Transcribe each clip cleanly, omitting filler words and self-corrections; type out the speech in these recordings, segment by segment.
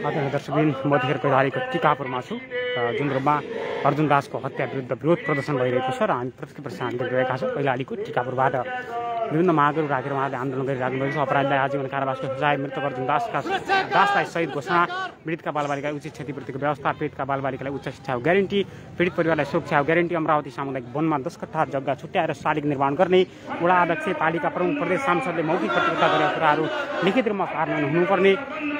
आदरणीय दर्शकबिन म देखेर कैलालीको टिकापुरमा छु जुन रूपमा अर्जुन दासको हत्या विरुद्ध विरोध प्रदर्शन भइरहेको छ र हामी प्रत्यक्ष प्रसारण गरिरहेका छौँ। कैलालीको टिकापुरबाट विभिन्न मागहरू राखेर उहाँले आन्दोलन गरिराख्नु भएको छ। अपराधीलाई आजीवन कारावासको सजाय, मृतक अर्जुन दासलाई शहीद घोषणा, पीडितका बालबालिकालाई उचित क्षतिपूर्तिको व्यवस्था, पीडितका बालबालिकालाई उच्च शिक्षा ग्यारेन्टी, पीडित परिवारलाई सुरक्षा ग्यारेन्टी, अमरावती सामुदायिक वनमा 10 कट्ठा जग्गा छुट्याएर शालिग निर्माण गर्ने, वडा अध्यक्ष, पालिका प्रमुख, प्रदेश सांसदले मौखिक प्रतिबद्धता गरेका कुराहरू लिखित रूपमा कार्यान्वयन हुनुपर्ने,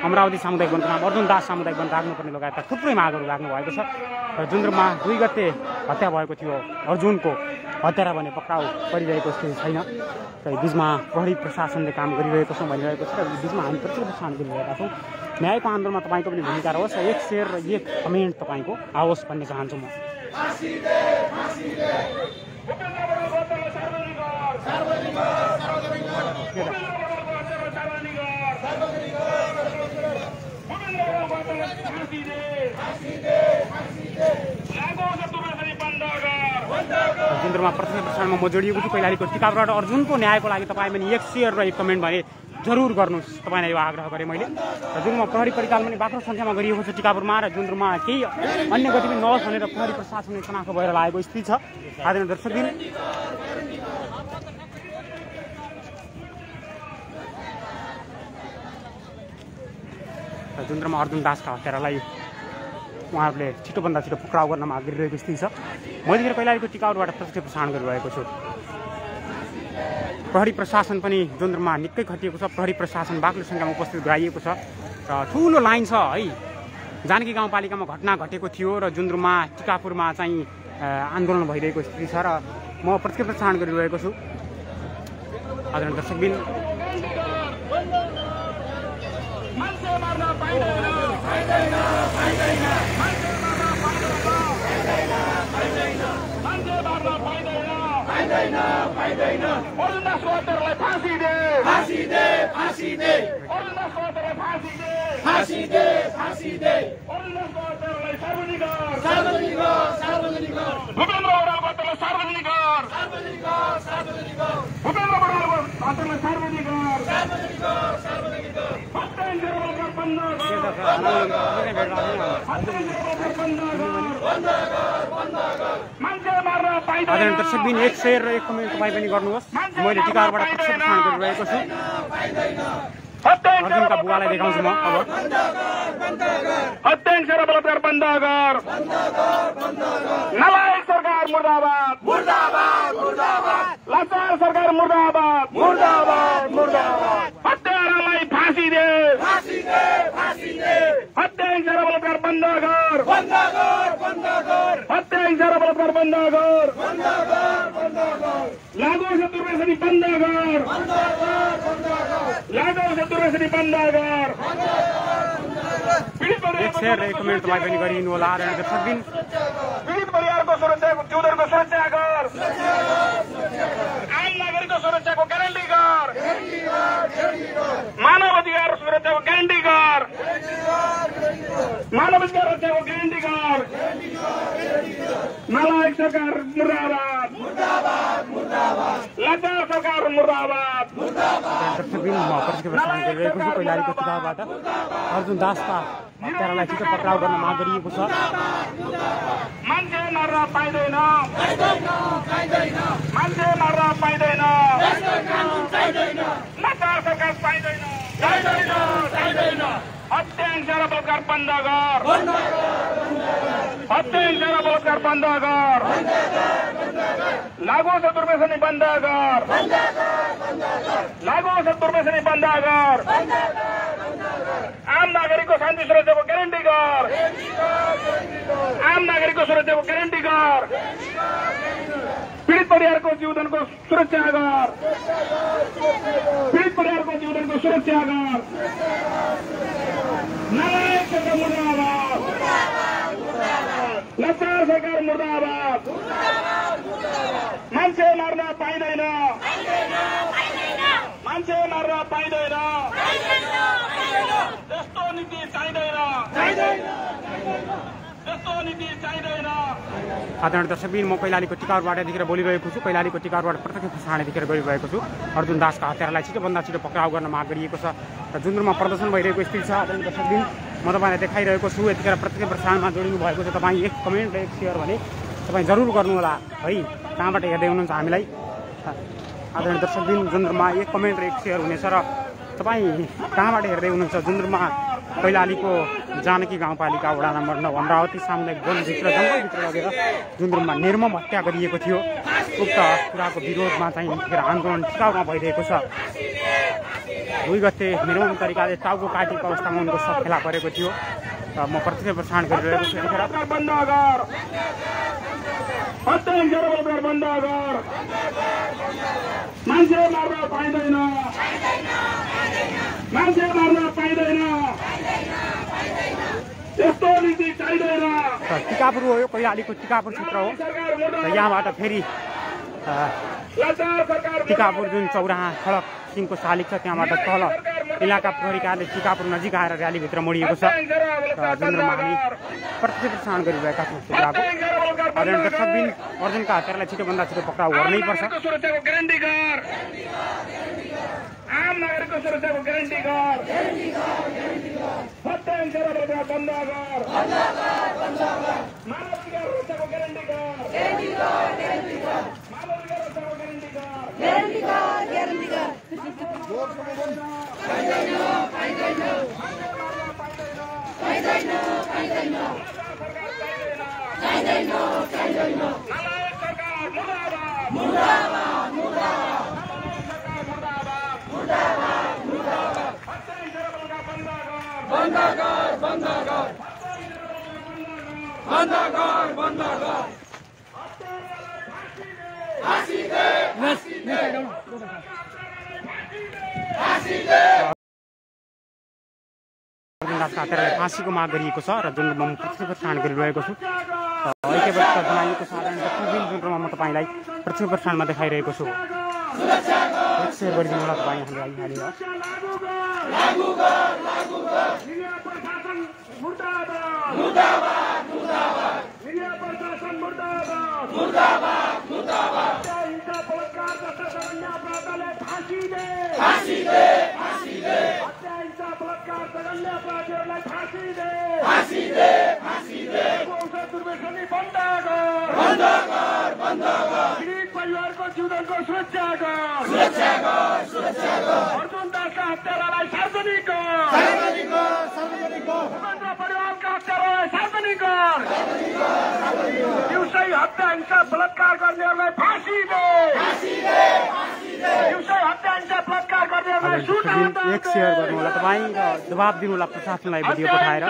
अमरावती सामुदायिक वनको नाम अर्जुन दास सामुदायिक वन राख्नुपर्ने लगायतका थुप्रै मागहरू राख्नु भएको छ। र जुन रूपमा 2 गते हत्या भएको थियो अर्जुनको, हत्यारा भने पक्राउ परिरहेको स्थिति छैन र बीचमा प्रहरी प्रशासनले काम गरिरहेको छ भनिरहेको छ र बीचमा हामी प्रत्यक्ष प्रसारण गरिरहेका छौँ। न्यायको आन्दोलनमा तपाईँको पनि भूमिका रहोस्, एक शेयर र एक कमेन्ट तपाईँको आओस् भन्ने चाहन्छु म। जुन्द्रमा प्रत्यक्ष प्रसारणमा म जोडिएको छु कैलालीको टिकापुरबाट। अर्जुनको न्यायको लागि तपाईँ पनि एक शेयर र एक कमेन्ट भने जरुर गर्नुहोस्, तपाईँलाई यो आग्रह गरेँ मैले। र जुनमा प्रहरी परिचालन पनि बाक्लो सङ्ख्यामा गरिएको छ टिकापुरमा र जुन्द्रमा केही अन्य गतिविधि नहोस् भनेर प्रहरी प्रशासनले चनाखो भएर लागेको स्थिति छ। आदरणीय दर्शकबिन जुन्द्रमा अर्जुन दासका हत्यारालाई उहाँहरूले छिटोभन्दा छिटो पक्राउ गर्न माग गरिरहेको स्थिति छ। मैले कैलालीको टिकापुरबाट प्रत्यक्ष प्रसारण गरिरहेको छु। प्रहरी प्रशासन पनि जुन्द्रमा निकै खटिएको छ। प्रहरी प्रशासन बाक्लो सङ्ख्यामा उपस्थित गराइएको छ र ठुलो लाइन छ है। जानकी गाउँपालिकामा घटना घटेको थियो र जुन्द्रमा टिकापुरमा चाहिँ आन्दोलन भइरहेको स्थिति छ र म प्रत्यक्ष प्रसारण गरिरहेको छु। आदरणीय दर्शकबिन आदरणीय दर्शकबिन एक शेयर र एक कमेन्ट तपाईँ पनि गर्नुहोस्। मैले टिकापुरबाट प्रत्यक्ष प्रसारण गरिरहेको छु। अर्जुनका बुवालाई देखाउँछु म अब। हत्याङ्कर बलात्कार बन्द गर, नालायक सरकार मुर्दाबाद, मुर्दाबाद, मुर्दाबाद, लाचार सरकार मुर्दाबाद, मुर्दाबाद, मुर्दाबाद, हत्यारालाई फाँसी दे, फाँसी दे, फाँसी दे, हत्याङ्कर बलात्कार बन्द गर, बन्द गर, बन्द गर, हत्याङ्कर बलात्कार बन्द गर, बन्द गर, बन्द गर, लागू शत्रुवेशनी बन्द गर, बन्द गर, बन्द गर, लागू शत्रुवेशनी बन्द गर, एक शेयर र एक कमेन्ट तपाईँ पनि गरिदिनु होला। आदरणीय दर्शकबिन पीडित परिवारको सुरक्षाको जिउदरको सुरक्षा गर, आम नागरिकको सुरक्षाको ग्यारेन्टी गर, मानव अधिकार सुरक्षाको ग्यारेन्टी गर, मानव अधिकार सुरक्षाको ग्यारेन्टी गर, नालायक सरकार मुर्दाबाद, मुर्दाबाद, मुर्दाबाद, लाचार सरकार मुर्दाबाद, मुर्दाबाद। दर्शकबिन म प्रत्यक्ष प्रसारण गरिरहेको छु कैलालीको टिकापुरबाट। अर्जुन दासका हत्यारालाई छिटो पक्राउ गर्न माग गरिएको छ। मान्छे मर्न पाइँदैन, मान्छे मर्न पाइँदैन, लाचार सरकार पाइँदैन, हत्याङ्कर बलात्कार बन्द गर, हत्याङ्कर बलात्कार बन्द गर, लागू शत्रुवेशनी बन्द गर, लागू शत्रुवेशनी बन्द गर, आम नागरिकको शान्ति सुरक्षाको ग्यारेन्टी गर, आम नागरिकको सुरक्षाको ग्यारेन्टी गर, पीडित परिवारको जीवनको सुरक्षा गर, पीडित परिवारको जीवनको सुरक्षा गर, नालायक सरकार मुर्दाबाद, लाचार सरकार मुर्दाबाद, मान्छे मार्न पाइँदैन, मान्छे मार्न पाइँदैन, त्यस्तो नीति चाहिँदैन, त्यस्तो नीति चाहिँदैन। आदरणीय दर्शकबिन म कैलालीको टिकापुरबाट देखेर बोलिरहेको छु। कैलालीको टिकापुरबाट प्रत्यक्ष प्रसारण देखेर गरिरहेको छु। अर्जुन दासका हत्यारालाई छिटोभन्दा छिटो पक्राउ गर्न माग गरिएको छ र जुन्द्रमा प्रदर्शन भइरहेको स्थिति छ। आदरणीय दर्शकबिन म तपाईँलाई देखाइरहेको छु। यतिखेर प्रत्यक्ष प्रसारणमा जोडिनु भएको छ। तपाईँ एक कमेन्ट एक सेयर भने तपाईँ जरुर गर्नुहोला है। कहाँबाट हेर्दै हुनुहुन्छ हामीलाई आदरणीय दर्शकबिन, जुन्द्रुममा एक कमेन्ट र एक सेयर हुनेछ। र तपाईँ कहाँबाट हेर्दै हुनुहुन्छ? जुन्द्रुममा कैलालीको जानकी गाउँपालिका वडा नम्बर 9 अमरावती सामुदायिक वनभित्र जङ्गलभित्र लगेर जुन्द्रुममा निर्मम हत्या गरिएको थियो। उक्त कुराको विरोधमा चाहिँ यतिखेर आन्दोलन टिकाउमा भइरहेको छ। 2 गते निर्मम तरिकाले टाउको काटेको अवस्थामा उनको सब फेला परेको थियो। र म प्रत्यक्ष प्रसारण गरिरहेको छु। यतिखेर मान्छे मार्न पाइँदैन, मान्छे मार्न पाइँदैन, यस्तो नीति चाहिँदैन। टिकापुर हो, यो कैलालीको टिकापुर क्षेत्र हो। र यहाँबाट फेरि टिकापुर जुन चौराहा सडक सिंहको शालिग छ त्यहाँबाट तल इलाका प्रहरी कार्यालय टिकापुर नजिक आएर र्यालीभित्र मोडिएको छ। र जुन्द्रुममा हामी प्रत्यक्ष प्रसारण गरिरहेका छौँ। कुराको आदरणीय दर्शकबिन, अर्जुनका हत्यारालाई छिटोभन्दा छिटो पक्राउ गर्नैपर्छ। आम नागरिकको सुरक्षाको ग्यारेन्टी गर, हत्या बन्द गर, मानवाधिकार सुरक्षाको ग्यारेन्टी गर, मानवाधिकार सुरक्षाको ग्यारेन्टी गर। फाँसीको माग गरिएको छ र जुन्द्रुममा म प्रत्यक्ष प्रसारण गरिरहेको छु। ऐक्यबद्ध जनाइएको छ आदरणीय दर्शकबिन, जुन्द्रुममा म तपाईँलाई प्रत्यक्ष प्रसारणमा देखाइरहेको छु। सेयर गरिदिनु होला तपाईँ हामीलाई। परिवारको जीवनको सुरक्षा गर, अर्जुन दासका हत्यारालाई सार्वजनिक गर, भूपेन्द्र परिवारका हत्यारालाई सार्वजनिक गर, दिउँसै हत्या हिंसा बलात्कार गर्नेहरूलाई फाँसी दे, दिउँसै हत्या हिंसा बलात्कार गर्नेहरूलाई एक सेयर गर्नु होला तपाईँ र दबाब दिनु होला प्रशासनलाई भिडियो पठाएर।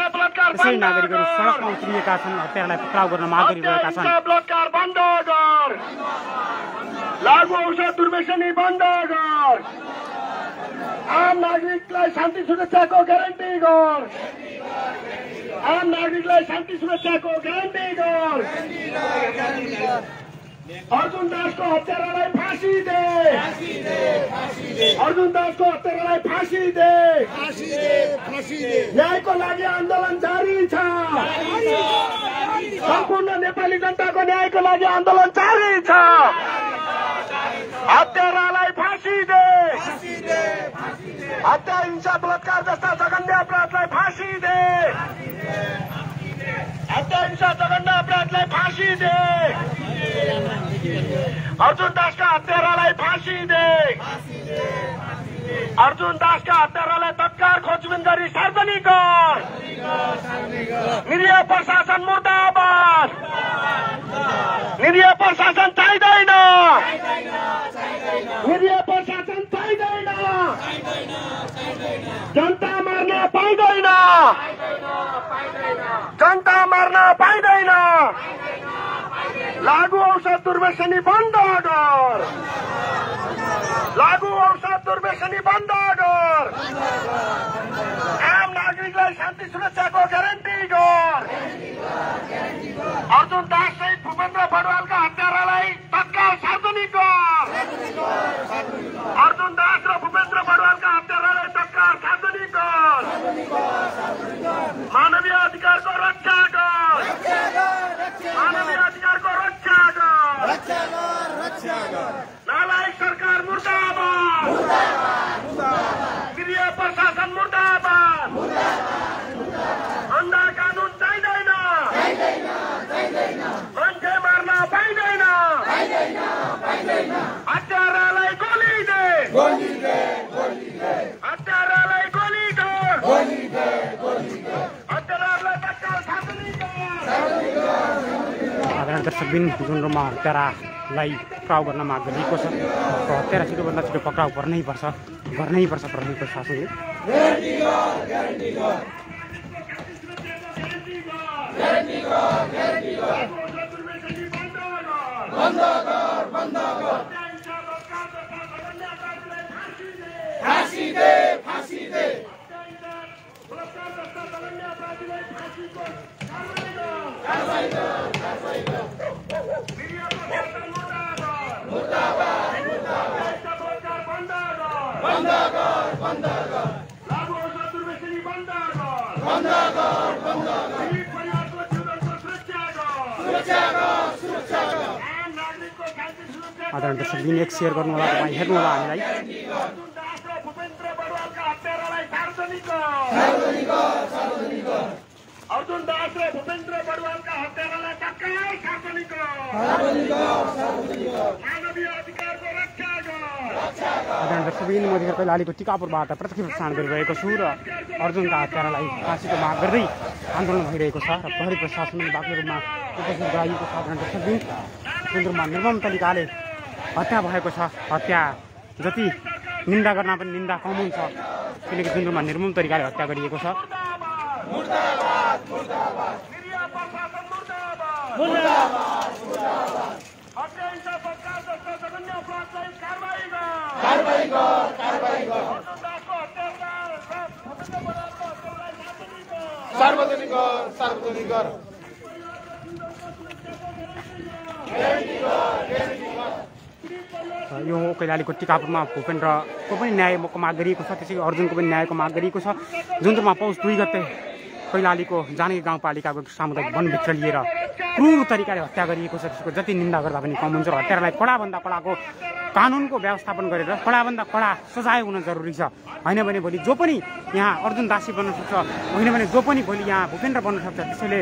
त्यसै नागरिकहरू सडकमा उत्रिएका छन्, हत्यारालाई पक्राउ गर्न माग गरिरहेका छन्। बलात्कार बन्द गर, लागु औषध दुर्व्यसनी बन्द गर, आम नागरिकलाई शान्ति सुरक्षाको ग्यारेन्टी गर, आम नागरिकलाई शान्ति सुरक्षाको ग्यारेन्टी गर, अर्जुन दासको हत्यारालाई फाँसी दे, अर्जुन दासको हत्यारालाई फाँसी दे, न्यायको लागि आन्दोलन जारी छ, सम्पूर्ण नेपाली जनताको न्यायको लागि आन्दोलन जारी छ, हत्यारालाई फाँसी दे, हत्या हिंसा बलात्कार जस्ता जघन्य अपराधलाई फाँसी दे, हत्या हिंसा जघन्य अपराधलाई फाँसी दे, अर्जुन दासका हत्यारालाई फाँसी दे, अर्जुन दासका हत्यारालाई तत्काल खोजबिन गरी सार्वजनिक गर, निरीह प्रशासन मुर्दाबाद, निरीह प्रशासन चाहिँदैन, निरीह प्रशासन चाहिँदैन, जनता मार्न पाइँदैन, जनता मार्न पाइँदैन, लागु औषध दुर्व्यसनी बन्द गर, लागु औषध दुर्व्यसनी बन्द गर, आम नागरिकलाई शान्ति सुरक्षाको ग्यारेन्टी गर, अर्जुन दास सहित भूपेन्द्र बडवालका हत्यारालाई तत्काल सार्वजनिक गर, अर्जुन दास र भूपेन्द्र बडवालका हत्यारालाई तत्काल सार्वजनिक गर, मानवीय अधिकारको रक्षा गर, मानवीय अधिकारको रक्षा गर, नालायक सरकार मुर्दाबाद, निरीह प्रशासन मुर्दाबाद, आदरणीय दर्शकबिन जुन रूपमा हत्यारालाई पक्राउ गर्न माग गरिएको छ हत्यारा छिटोभन्दा छिटो पक्राउ गर्नै पर्छ प्रहरी प्रशासनले। आदरणीय दर्शकबिन एक शेयर गर्नु होला, तपाईँ हेर्नु होला हामीलाई। अर्जुन दास र भूपेन्द्र बडुवालका हत्यारालाई तत्काल सार्वजनिक मानवीय अधिकारको रक्षा गर। आदरणीय दर्शकबिन म देखेर कैलालीको टिकापुरबाट प्रत्यक्ष प्रसारण गरिरहेको छु र अर्जुनका हत्यारालाई फाँसीको माग गर्दै आन्दोलन भइरहेको छ र प्रहरी प्रशासनले बाक्लो रूपमा उपस्थित गराइएको छ। आदरणीय दर्शकबिन जुन रूपमा निर्मम तरिकाले हत्या भएको छ, हत्या जति निन्दा गर्न पनि निन्दा कम हुन्छ, किनकि जुन रूपमा निर्मम तरिकाले हत्या गरिएको छ। यो कैलालीको टिकापुरमा भूपेन्द्रको पनि न्यायको माग गरिएको छ, त्यसै अर्जुनको पनि न्यायको माग गरिएको छ। जुन रूपमा पौष 2 गते कैलालीको जानकी गाउँपालिकाको सामुदायिक वनभित्र लिएर क्रूर तरिकाले हत्या गरिएको छ, त्यसको जति निन्दा गर्दा पनि कम हुन्छ र हत्यारालाई कडाभन्दा कडाको कानुनको व्यवस्थापन गरेर कडाभन्दा कडा सजाय हुन जरुरी छ। होइन भने भोलि जो पनि यहाँ अर्जुन दासी बन्न सक्छ, होइन भने जो पनि भोलि यहाँ भूपेन्द्र बन्न सक्छ। त्यसैले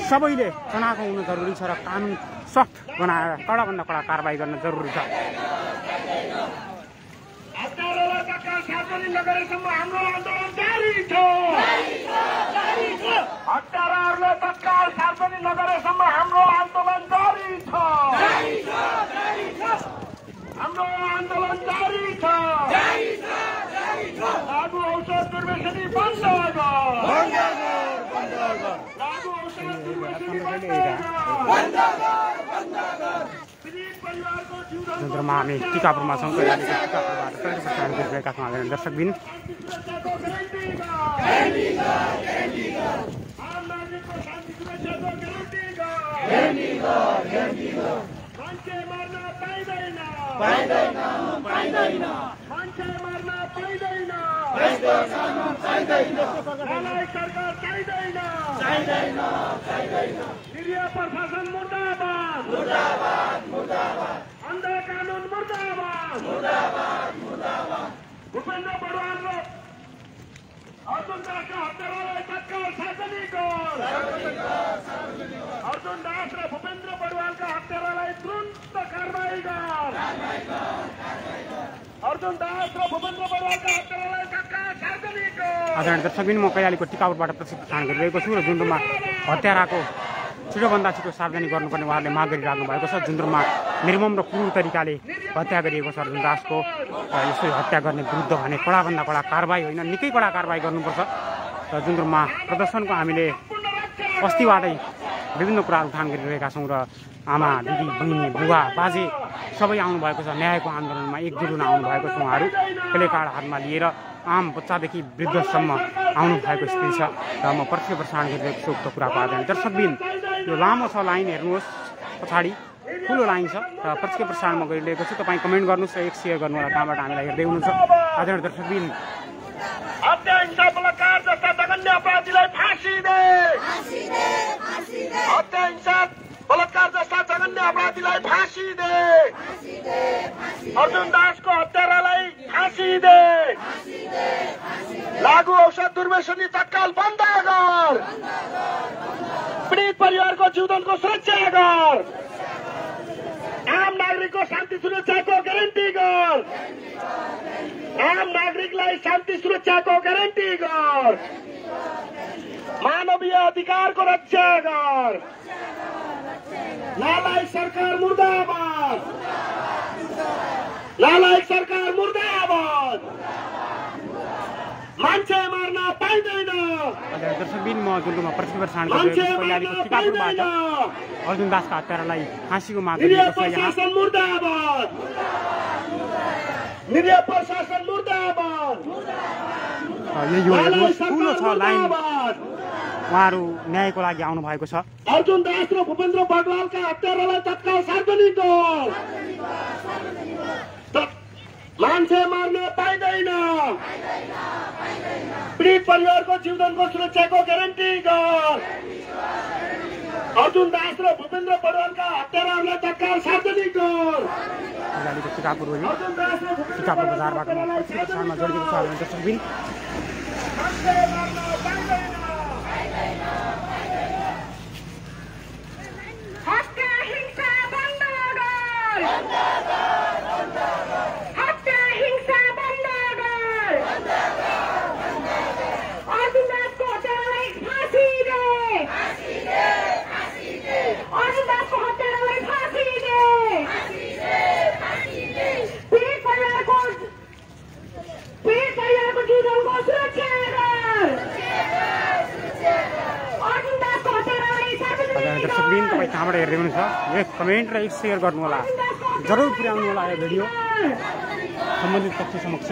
सबैले चनाखो हुनु जरुरी छ र कानुन सख्त बनाएर कडाभन्दा कडा कारबाही गर्न जरुरी छ। हत्याराहरूलाई तत्काल सार्वजनिक नगरेसम्म हाम्रो आन्दोलन जारी छ। हाम्रो आन्दोलन जारी छ। लागु औषध दुर्व्यसनी बन्द गर। लागु औषध दुर्व्यसनी बन्द गर। जुन रूपमा हामी टिकापुरमा छौँ, कैलालीको टिकापुरबाट प्रत्यक्ष प्रसारण गरिरहेका छौँ। आदरणीय दर्शकबिन प्रशासन मुर्दाबाद, अन्ध कानुन मुर्दाबाद। भूपेन्द्र बडुवाल र अर्जुन दासका हत्यारालाई तत्काल सार्वजनिक गर। अर्जुन दास र भूपेन्द्र बडुवालका हत्यारालाई तुरन्त कारबाही गर। अर्जुन दास र भूपेन्द्र बडुवालका हत्यारालाई तत्काल सार्वजनिक गर। आदरणीय दर्शकबिन म कैलालीको टिकापुरबाट प्रत्यक्ष प्रसारण गरिरहेको छु र जुन रूपमा हत्याराको छिटोभन्दा छिटो सार्वजनिक गर्नुपर्ने उहाँहरूले माग गरिराख्नु भएको छ। जुन रूपमा निर्मम र क्रूर तरिकाले हत्या गरिएको छ अर्जुन दासको, यसो हत्या गर्ने विरुद्ध भने कडाभन्दा कडा कारबाही होइन, निकै कडा कारबाही गर्नुपर्छ। र जुन रूपमा प्रदर्शनको हामीले अस्तिबाटै विभिन्न कुराहरू उठान गरिरहेका छौँ र आमा, दिदी, बहिनी, बुवा, बाजे सबै आउनुभएको छ। न्यायको आन्दोलनमा एकजुट हुन आउनुभएको छ। उहाँहरू प्लेकार्ड हातमा लिएर आम बच्चादेखि वृद्धसम्म आउनुभएको स्थिति छ र म प्रत्यक्ष प्रसारण गरिरहेको छु उक्त कुराको। आदरणीय दर्शकबिन यो लामो छ लाइन, हेर्नुहोस् पछाडि ठुलो लाइन छ र प्रत्यक्ष प्रसारणमा गरिरहेको छु। तपाईँ कमेन्ट गर्नुहोस् र एक शेयर गर्नु होला, कहाँबाट हामीलाई हेर्दै हुनुहुन्छ। आदरणीय दर्शकबिन हत्या, हिंसा, बलात्कार जस्ता जघन्य अपराधीलाई फाँसी दे। हत्या, हिंसा, बलात्कार जस्ता जघन्य अपराधीलाई फाँसी दे। अर्जुन दासको हत्यारालाई फाँसी दे। लागु औषध दुर्व्यसनी तत्काल बन्द गर। पीडित परिवारको जीवनको सुरक्षा गर। आम नागरिकको शान्ति सुरक्षाको ग्यारेन्टी गर। आम नागरिकलाई शान्ति सुरक्षाको ग्यारेन्टी गर। मानवीय अधिकारको रक्षा गर। नालायक सरकार मुर्दाबाद, नालायक सरकार मुर्दाबाद। मान्छे मार्न पाइँदैन। दर्शकबिन म जुन रूपमा प्रतिक्रिया प्रसारण गरिरहेको छु टिकापुरबाट अर्जुन दासका हत्यारालाई फाँसीको माग गरिएको छ। प्रशासन मुर्दाबाद, निरीह प्रशासन मुर्दाबाद। यो ठुलो छ लाइन, उहाँहरू न्यायको लागि आउनु भएको छ। अर्जुन दास र भूपेन्द्र बडवालका हत्यारालाई तत्काल सार्वजनिक गर। मान्छे मार्न पाइँदैन। पीडित परिवारको जीवनको सुरक्षाको ग्यारेन्टी गर। अर्जुन दास र भूपेन्द्र बडवालका हत्याराहरूलाई तत्काल सार्वजनिक गर। टिकापुर बजारबाट प्रतिक्रियामा जोडिएको छ दर्शकबिन। दर्शकबिन तपाईँ कहाँबाट हेर्दै हुनुहुन्छ एक कमेन्ट र एक सेयर गर्नु होला, जरुर पुर्याउनु होला यो भिडियो सम्बन्धित पक्ष समक्ष।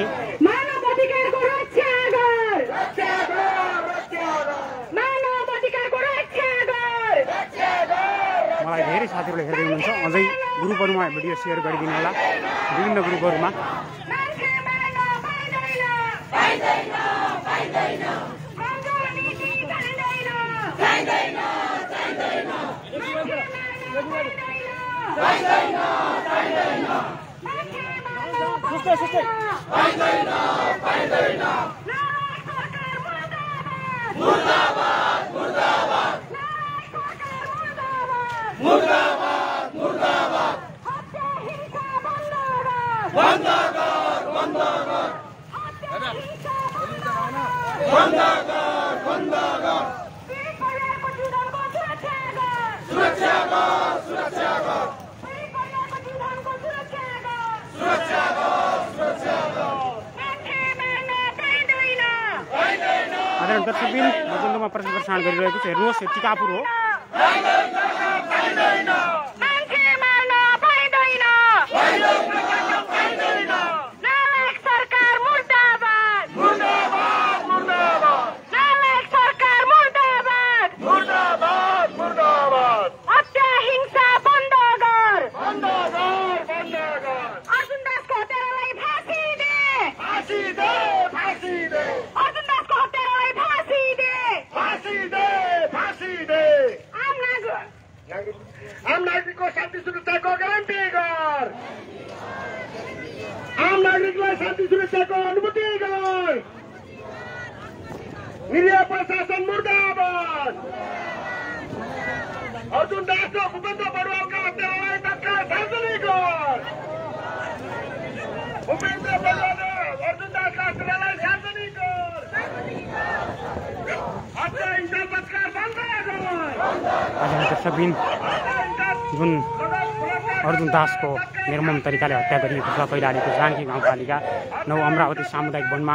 मलाई धेरै साथीहरूले हेर्दै हुनुहुन्छ, अझै ग्रुपहरूमा भिडियो सेयर गरिदिनु होला, विभिन्न ग्रुपहरूमा। दर्शकबिन म जुन रूपमा प्रसारण गरिरहेको छु हेर्नुहोस्, यो टिकापुर हो। आम नागरिकको शान्ति सुरक्षाको ग्यारेन्टी गर। आम नागरिकलाई शान्ति सुरक्षाको अनुमति गर। निरीह प्रशासन मुर्दाबाद। अर्जुन दास र भूपेन्द्र बडवालका हत्यारालाई तत्काल सार्वजनिक गर। भूपेन्द्र बडवाल र अर्जुन दासका हत्यारालाई सार्वजनिक गर। हत्या हिंसा बचकार बन्द गर। दर्शकबिन जुन अर्जुन दासको निर्मम तरिकाले हत्या गरिएको छ कैलालीको जानकी गाउँपालिका 9 अमरावती सामुदायिक वनमा,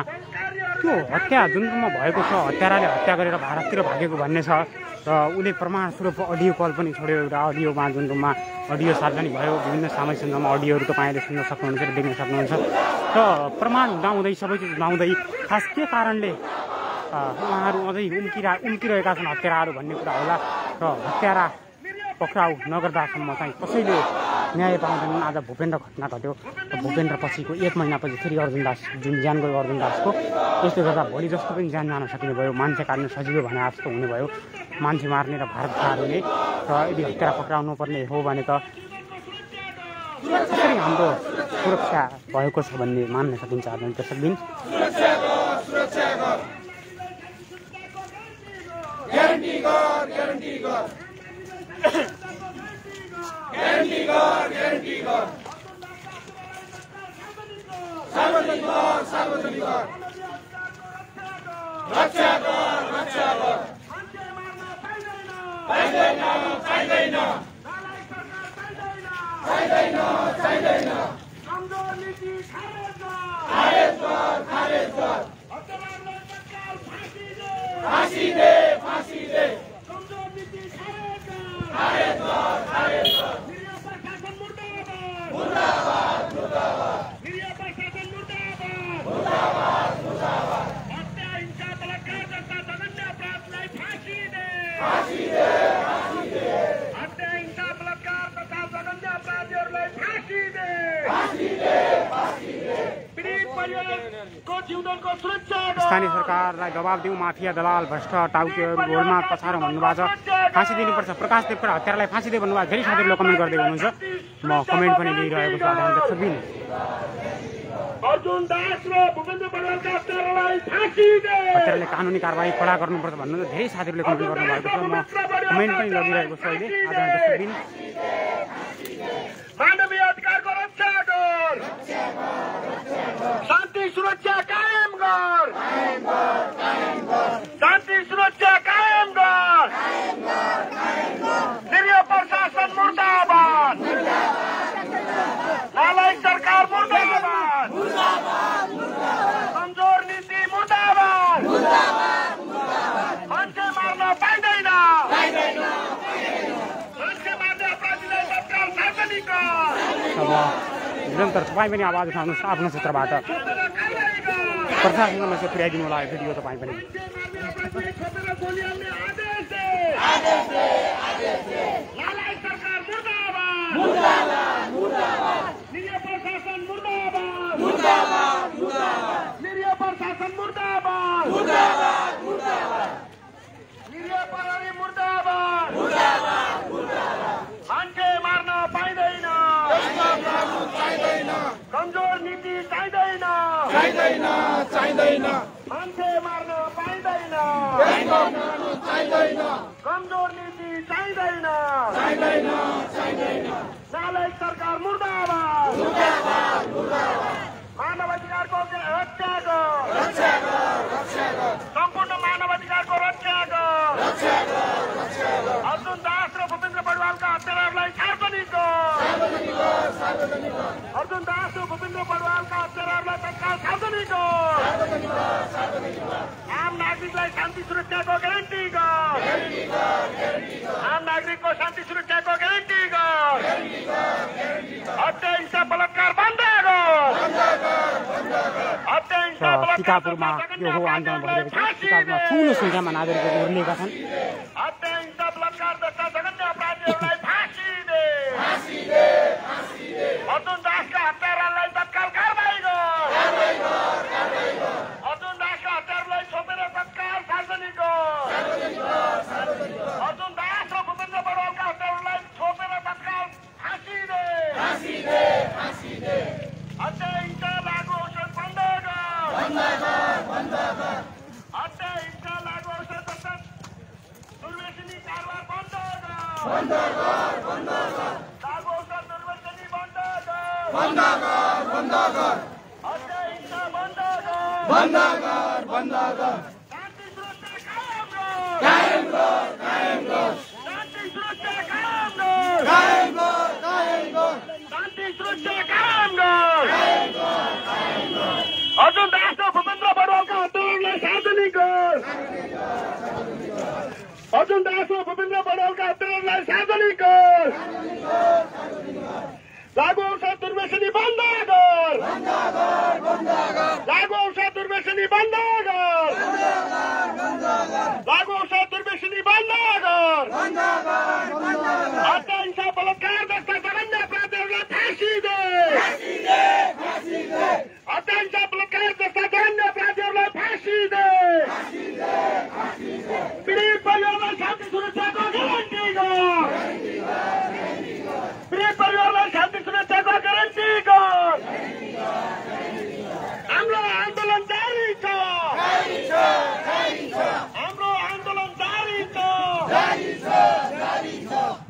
त्यो हत्या जुन रूपमा भएको छ, हत्याराले हत्या गरेर भारततिर भागेको भन्ने छ र उसले प्रमाण स्वरूप अडियो कल पनि छोड्यो। एउटा अडियोमा जुन रूपमा अडियो सार्वजनिक भयो, विभिन्न सामाजिक सञ्जालमा अडियोहरू तपाईँले सुन्न सक्नुहुन्छ र देख्न सक्नुहुन्छ। र प्रमाण हुँदाहुँदै सबैको हुँदाहुँदै खास के कारणले उहाँहरू अझै उम्किरहेका छन् हत्याराहरू भन्ने कुरा होला। र हत्यारा पक्राउ नगर्दासम्म चाहिँ कसैले न्याय पाउँदैनन्। आज भूपेन्द्र घटना घट्यो, भूपेन्द्र पछिको 1 महिनापछि फेरि अर्जुन दास जुन ज्यान गयो अर्जुन दासको, त्यसले गर्दा भोलि जस्तो पनि ज्यान जान सकिने भयो। मान्छे काट्न सजिलो भने जस्तो हुने भयो मान्छे मार्ने र भारतहरूले। र यदि हत्यारा पक्राउ नपर्ने हो भने त कसरी हाम्रो सुरक्षा भएको छ भन्ने मान्न सकिन्छ। आज दर्शकबिन स्थानीय सरकारलाई दबाब दिउँ, माफिया दलाल भ्रष्ट टाउकेहरू गोलमा पछारो भन्नुभएको छ। फाँसी दिनुपर्छ, प्रकाश देवकोटा हत्यारालाई फाँसी दे भन्नुभएको धेरै साथीहरूले कमेन्ट गर्दै हुनुहुन्छ। म कमेन्ट पनि लिइरहेको छु। हत्याराले कानुनी कारबाही कडा गर्नुपर्छ भन्नु धेरै साथीहरूले कमेन्ट गर्नुभएको छ। म कमेन्ट पनि लगिरहेको छु। अहिले मानवीय अधिकारको रक्षा गर, शान्ति सुरक्षा कायम गर, शान्ति सुरक्षा कायम गर, निरीह प्रशासन मुर्दाबाद, नालायक सरकार मुर्दाबाद, कमजोर नीति मुर्दाबाद, मान्छे मार्न पाइँदैन, मान्छे मार्ने अपराधीलाई तत्काल सार्वजनिक निरन्तर तपाईँ पनि आवाज उठाउनुहोस् आफ्नो क्षेत्रबाट। प्रशासनमा चाहिँ पुर्याइदिनु होला यो भिडियो तपाईँ पनि। कमजोर नीति चाहिँदैन, मान्छे मार्न पाइँदैन, कमजोर नीति चाहिँदैन, नालायक सरकार मुर्दाबाद, मानव अधिकारको रक्षा गर, सम्पूर्ण मानव अधिकारको रक्षा गर, अर्जुन दास र भूपेन्द्र बडवालका हत्याराहरूलाई सार्वजनिक गर, अर्जुन दास र भूपेन्द्र बडवालका हत्याराहरूलाई तत्काल सार्वजनिक गर, आम नागरिकलाई शान्ति सुरक्षाको ग्यारेन्टी गर, आम नागरिकको शान्ति सुरक्षाको ग्यारेन्टी गर, हत्या हिंसा बलात्कार बन्द गर, हत्या हिंसा टिकापुरमा यो हो आन्दोलन भइरहेको छ। टिकापुरमा ठुलो सङ्ख्यामा नागरिकहरू ओर्लिएका छन्। हत्या हिंसा बलात्कार जस्ता जघन्य अपराधीहरूलाई फाँसी दे, अर्जुन दासका हत्यारालाई तत्काल कारबाही गर, अर्जुन दासका हत्यारालाई छोपेर तत्काल सार्वजनिक गर, अर्जुन दास र भूपेन्द्र बडवालका हत्यारालाई छोपेर तत्काल फाँसी दे, हत्या हिंसा लागू औषध बन्द गर, हत्या हिंसा लागू औषध जस्ता दुर्व्यसनी कारबार बन्द गर, लागू औषध दुर्व्यसनी बन्द गर, हत्या हिंसा बन्द गर, शान्ति सुरक्षा कायम गर, शान्ति सुरक्षा कायम गर, शान्ति सुरक्षा कायम गर, अर्जुन दास र भूपेन्द्र बडवालका हत्याराहरूलाई सार्वजनिक गर, अर्जुन दास र भूपेन्द्र बडवालका हत्याराहरूलाई सार्वजनिक गर, लागू औषध दुर्व्यसनी बन्द गर, लागू औषध दुर्व्यसनी बन्द गर, लागू औषध दुर्व्यसनी बन्द गर, हत्या हिंसा बलात्कार जस्ता जघन्य अपराधीहरूलाई फाँसी दे, हत्या हिंसा बलात्कार जस्ता जघन्य अपराधीहरूलाई फाँसी दे, पीडित परिवारलाई शान्ति सुरक्षाको ग्यारेन्टी गर, पीडित परिवारलाई शान्ति सुरक्षाको ग्यारेन्टी गर, हाम्रो आन्दोलन जारी छ, हाम्रो आन्दोलन जारी छ,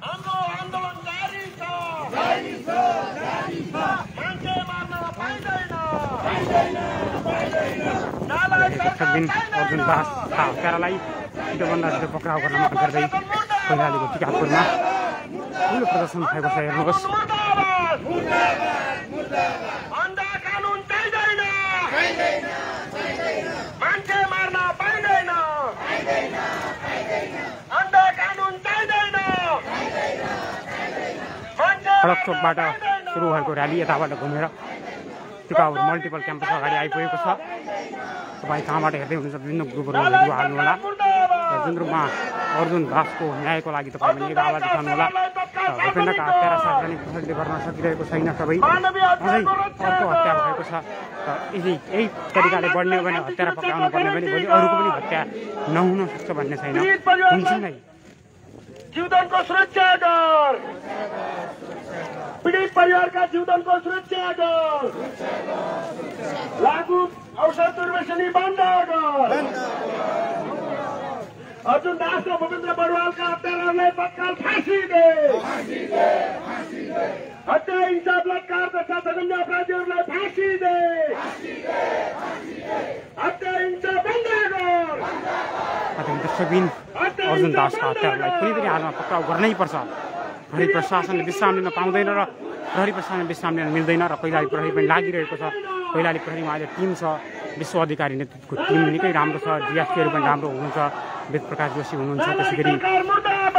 हाम्रो आन्दोलन जारी छ, मान्छे मार्न पाइँदैन, नालायक सरकार अर्जुन दासका हत्यारालाई छिटोभन्दा छिटो पक्राउ गर्न माग गर्दै कैलालीको टिकापुरमा ठुलो प्रदर्शन भएको छ। हेर्नुहोस् सडक चोकबाट सुरु भएको र्याली यताबाट घुमेर टिकापुर मल्टिपल क्याम्पस अगाडि आइपुगेको छ। तपाईँ कहाँबाट हेर्दै हुनुहुन्छ विभिन्न ग्रुपहरूमा भिडियो हाल्नुहोला। जुन रूपमा अर्जुन दासको न्यायको लागि तपाईँले एक आवाज उठाउनुहोला। भूपेन्द्रका हत्या र सार्वजनिक प्रहरीले गर्न सकिरहेको छैन। सबै अझै अर्को हत्या भएको छ। यही तरिकाले बढ्ने हो भने हत्या र पक्राउनु पर्ने भने भोलि अरूको पनि हत्या नहुन सक्छ भन्ने छैन, हुन्छ नै। जीवनको सुरक्षा गर, पीडित परिवारका जीवनको सुरक्षा गर, लागू औषध दुर्व्यसनी बन्द गर, अर्जुन दास र भूपेन्द्र बडवालका हत्याराहरूलाई तत्काल फाँसी दे, हत्या हिंसा बलात्कार जस्ता जघन्य अपराधीहरूलाई फाँसी दे, हत्या हिंसा बन्द गर। अर्जुन दासका हत्याहरूलाई कुनै पनि हालमा पक्राउ गर्नै पर्छ। प्रहरी प्रशासनले विश्राम लिन पाउँदैन र प्रहरी प्रशासनले विश्राम लिन मिल्दैन र कैलाली प्रहरी पनि लागिरहेको छ। कैलाली प्रहरीमा अहिले टिम छ, विश्व अधिकारी नेतृत्वको टिम निकै राम्रो छ। डिएसपीहरू पनि राम्रो हुनुहुन्छ, वेद प्रकाश जोशी हुनुहुन्छ, त्यसै गरी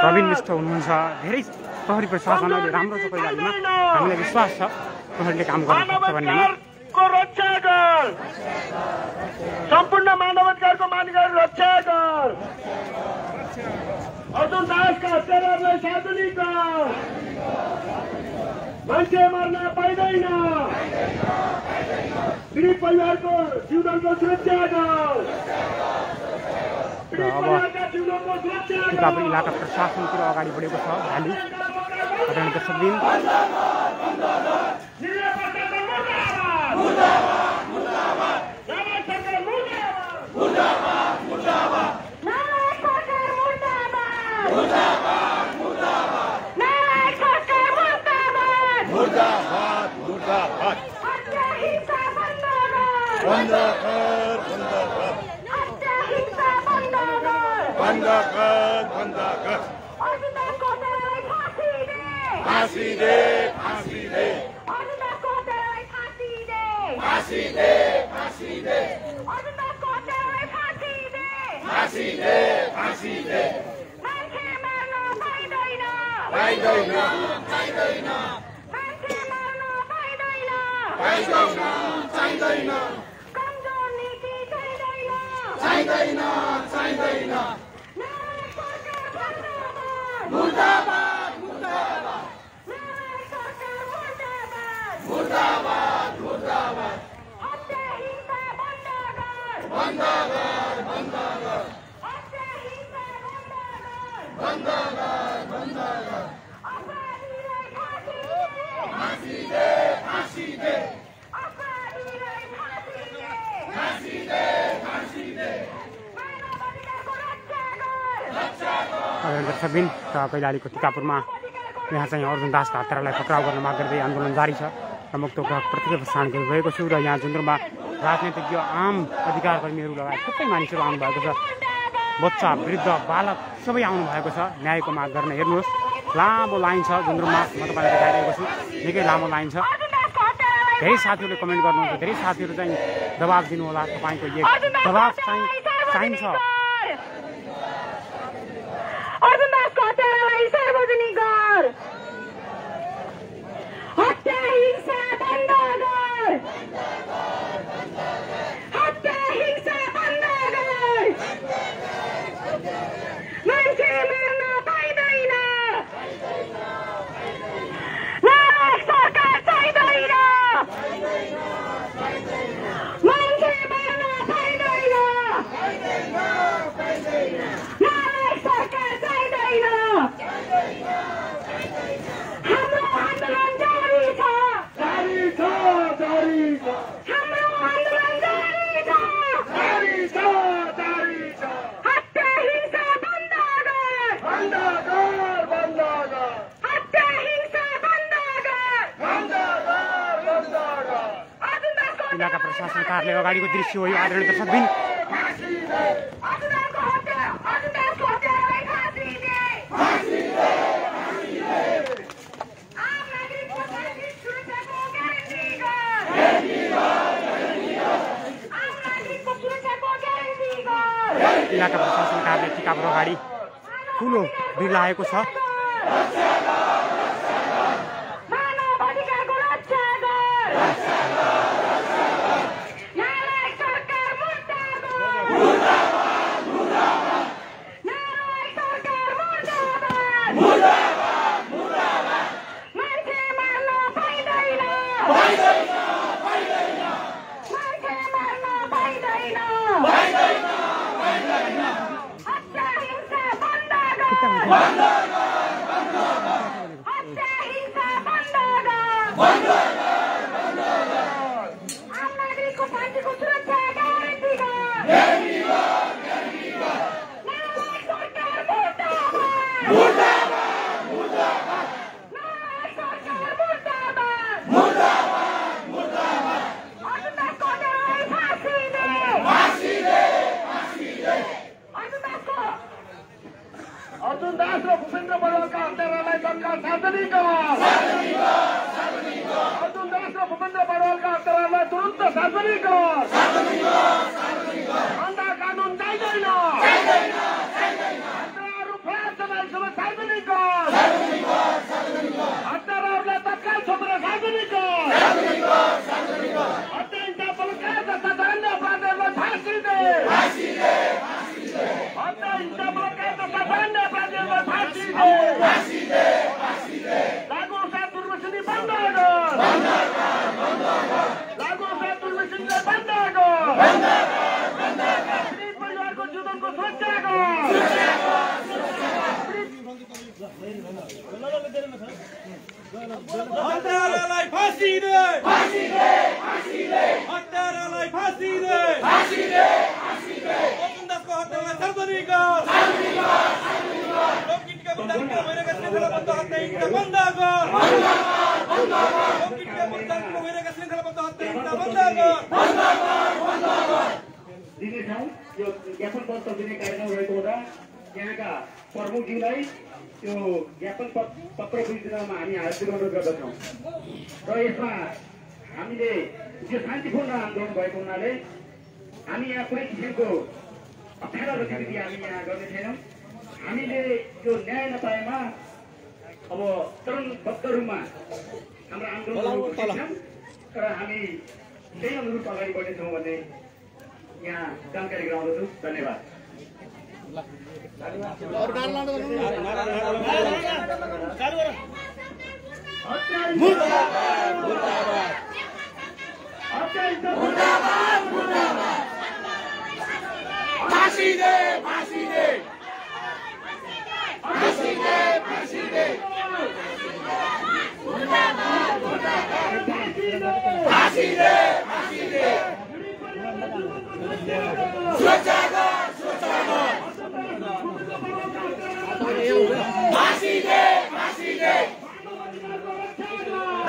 प्रवीण मिश्र हुनुहुन्छ। धेरै प्रहरी प्रशासन अहिले राम्रो छ कैलालीमा। हामीलाई विश्वास छ प्रहरीले काम गर्न सक्छ भन्नेमा। रक्षा गर, सम्पूर्ण मानवाधिकारको मानिसहरू रक्षा गर, अर्जुन दासका हत्याराहरूलाई सार्वजनिक गर, मान्छे मर्न पाइँदैन, पीडित परिवारको जीवनको सुरक्षा गर, टिकापुर इलाका प्रशासनतिर अगाडि बढेको छ र्याली। आदरणीय दर्शकवृन्द, फाँसी दे, फाँसी दे, फाँसी दे, फाँसी दे, फाँसी दे, फाँसी दे, पाइँदैन, पाइँदैन, चाहिँदैन, चाहिँदैन, चाहिँदैन, मुर्दाबाद, मुर्दाबाद, मुर्दाबाद, मुर्दाबाद, बन्द गर, बन्द गर, बन्द गर, बन्द गर, फाँसी दे, फाँसी दे, फाँसी दे, फाँसी दे, दर्शकवृन्द, कैलालीको टिकापुरमा यहाँ चाहिँ अर्जुन दासका हत्यारालाई पक्राउ गर्न माग गर्दै आन्दोलन जारी छ र मुक्तक प्रतिक्रिया प्रसारण गरिरहेको छु। र यहाँ जुन्द्रमा राजनीतिज्ञ, आम अधिकार कर्मीहरू लगायत थुप्रै मानिसहरू आउनुभएको छ। बच्चा, वृद्ध, बालक सबै आउनुभएको छ न्यायको माग गर्न। हेर्नुहोस् लामो लाइन छ जुन्द्रमा, म तपाईँलाई देखाइरहेको छु। निकै लामो लाइन छ। धेरै साथीहरूले कमेन्ट गर्नुहुन्छ, धेरै साथीहरू चाहिँ दबाब दिनुहोला, तपाईँको एक दबाब चाहिँ चाहिन्छ। अर्जुन दासको हत्यारालाई सार्वजनिक गर, हत्या हिंसा बन्द गर, हत्या हिंसा बन्द गर, मान्छे मर्न पाइँदैन, नालायक सरकार चाहिँदैन, मान्छे मर्न पाइँदैन, नालायक सरकार चाहिँदैन। हाम्रो आन्दोलन जारी छ, जारी छ, जारी छ, हाम्रो आन्दोलन जारी छ, जारी छ, जारी छ, हत्या हिंसा बन्द गर, बन्द गर, बन्द गर, हत्या हिंसा बन्द गर, बन्द गर, बन्द गर, अर्जुन दासको इलाका प्रशासन कार्यालय अगाडिको दृश्य हो यो। आदरणीय दर्शकवृन्द, फाँसी दे, अर्जुन दासको हत्यारालाई फाँसी दे, फाँसी अगाडि ठुलो भिड लागेको छ। अर्जुन दास र भूपेन्द्र बरालका हत्यारालाई तत्काल सार्वजनिक गर। अर्जुन दास र भूपेन्द्र बरालका हत्यारालाई तुरुन्त सार्वजनिक गर। अन्धा कानुन चाहिँदैन। हत्याराहरू फरार जनाइसम्म सार्वजनिक गर। हत्याराहरूलाई तत्काल छोपेर सार्वजनिक गर। हत्या हिंसा बलात्कार जस्ता दण्ड अपराधहरूलाई फाँसी दे। हत्या हिंसा बलात्कार जस्ता दण्ड अपराधहरूलाई फाँसी दे। लागु औषध दुर्व्यसनी बन्द गर। लागु औषध दुर्व्यसनीलाई बन्द गर। पीडित परिवारको जीवनको सुरक्षा गर। हत्यारालाई फाँसी दे। हत्यारालाई फाँसी दे। अर्जुन दासको हत्यालाई सार्वजनिक गर। लोकगीतका मुद्दाहरूमा भइरहेका श्रृङ्खलाबद्ध हत्या हिंसा बन्द गर। लोकगीतका मुद्दाहरूमा भइरहेका श्रृङ्खलाबद्ध हत्या हिंसा बन्द गर। दिने ठाउँ यो ज्ञापन पत्र दिने कार्यक्रम रहेको हुँदा यहाँका प्रमुखज्यूलाई त्यो ज्ञापन पत्र बुझिदिनमा हामी हाजिर अनुरोध गर्दछौँ र यसमा हामीले यो शान्तिपूर्ण आन्दोलन भएको हुनाले हामी यहाँ कुनै किसिमको अप्ठ्यारो गतिविधि हामी यहाँ गर्ने छैनौँ। हामीले यो न्याय नपाएमा अब चरणबद्ध रूपमा हाम्रो आन्दोलन तर हामी त्यही अनुरूप अगाडि बढ्नेछौँ भन्ने यहाँ जानकारी गराउँदछु। धन्यवाद। फाँसी दे। फाँसी दे। फाँसी दे। फाँसी दे। फाँसी दे। फाँसी दे। सुरक्षा गर। सुरक्षा गर। फाँसी दे। फाँसी दे।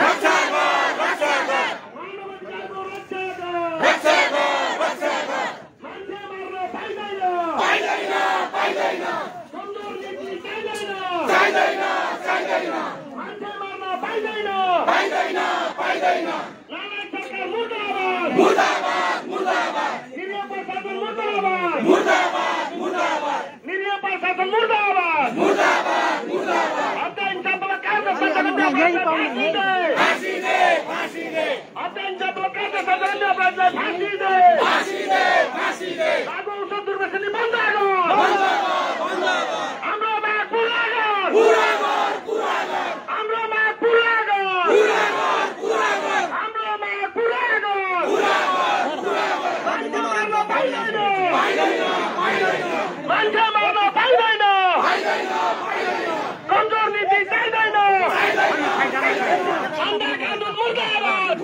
रक्षा गर। रक्षा गर। रक्षा गर। रक्षा गर। पाइँदैन। पाइँदैन। चाहिँदैन। चाहिँदैन। पाइँदैन। पाइँदैन। मुर्दाबाद। मुर्दाबाद। निरीह प्रशासन मुर्दाबाद। मुर्दाबाद। मुर्दाबाद। निरीह प्रशासन मुर्दाबाद। मुर्दाबाद। मुर्दाबाद। हत्या हिंसा बलात्कार जस्ता दण्ड फाँसी दे। फाँसी दे। हत्या हिंसा बलात्कार जस्ता दण्ड अपराधलाई फाँसी दे। फाँसी दे। फाँसी दे। लागु औषध दुर्व्यसनी बन्द गर। बन्द गर। बन्द गर। हाम्रो माग पुरा गर। पुरा गर। पुरा गर। हाम्रो माग पुरा गर। पुरा गर। पुरा गर। हाम्रो माग पुरा गर। पुरा गर। पुरा गर। मान्छे मार्न पाइँदैन। पाइँदैन। पाइँदैन। मान्छे मार्न पाइँदैन। पाइँदैन। पाइँदैन। कमजोर नीति चाहिँदैन। अन्धा कानुन मुर्दाबाद।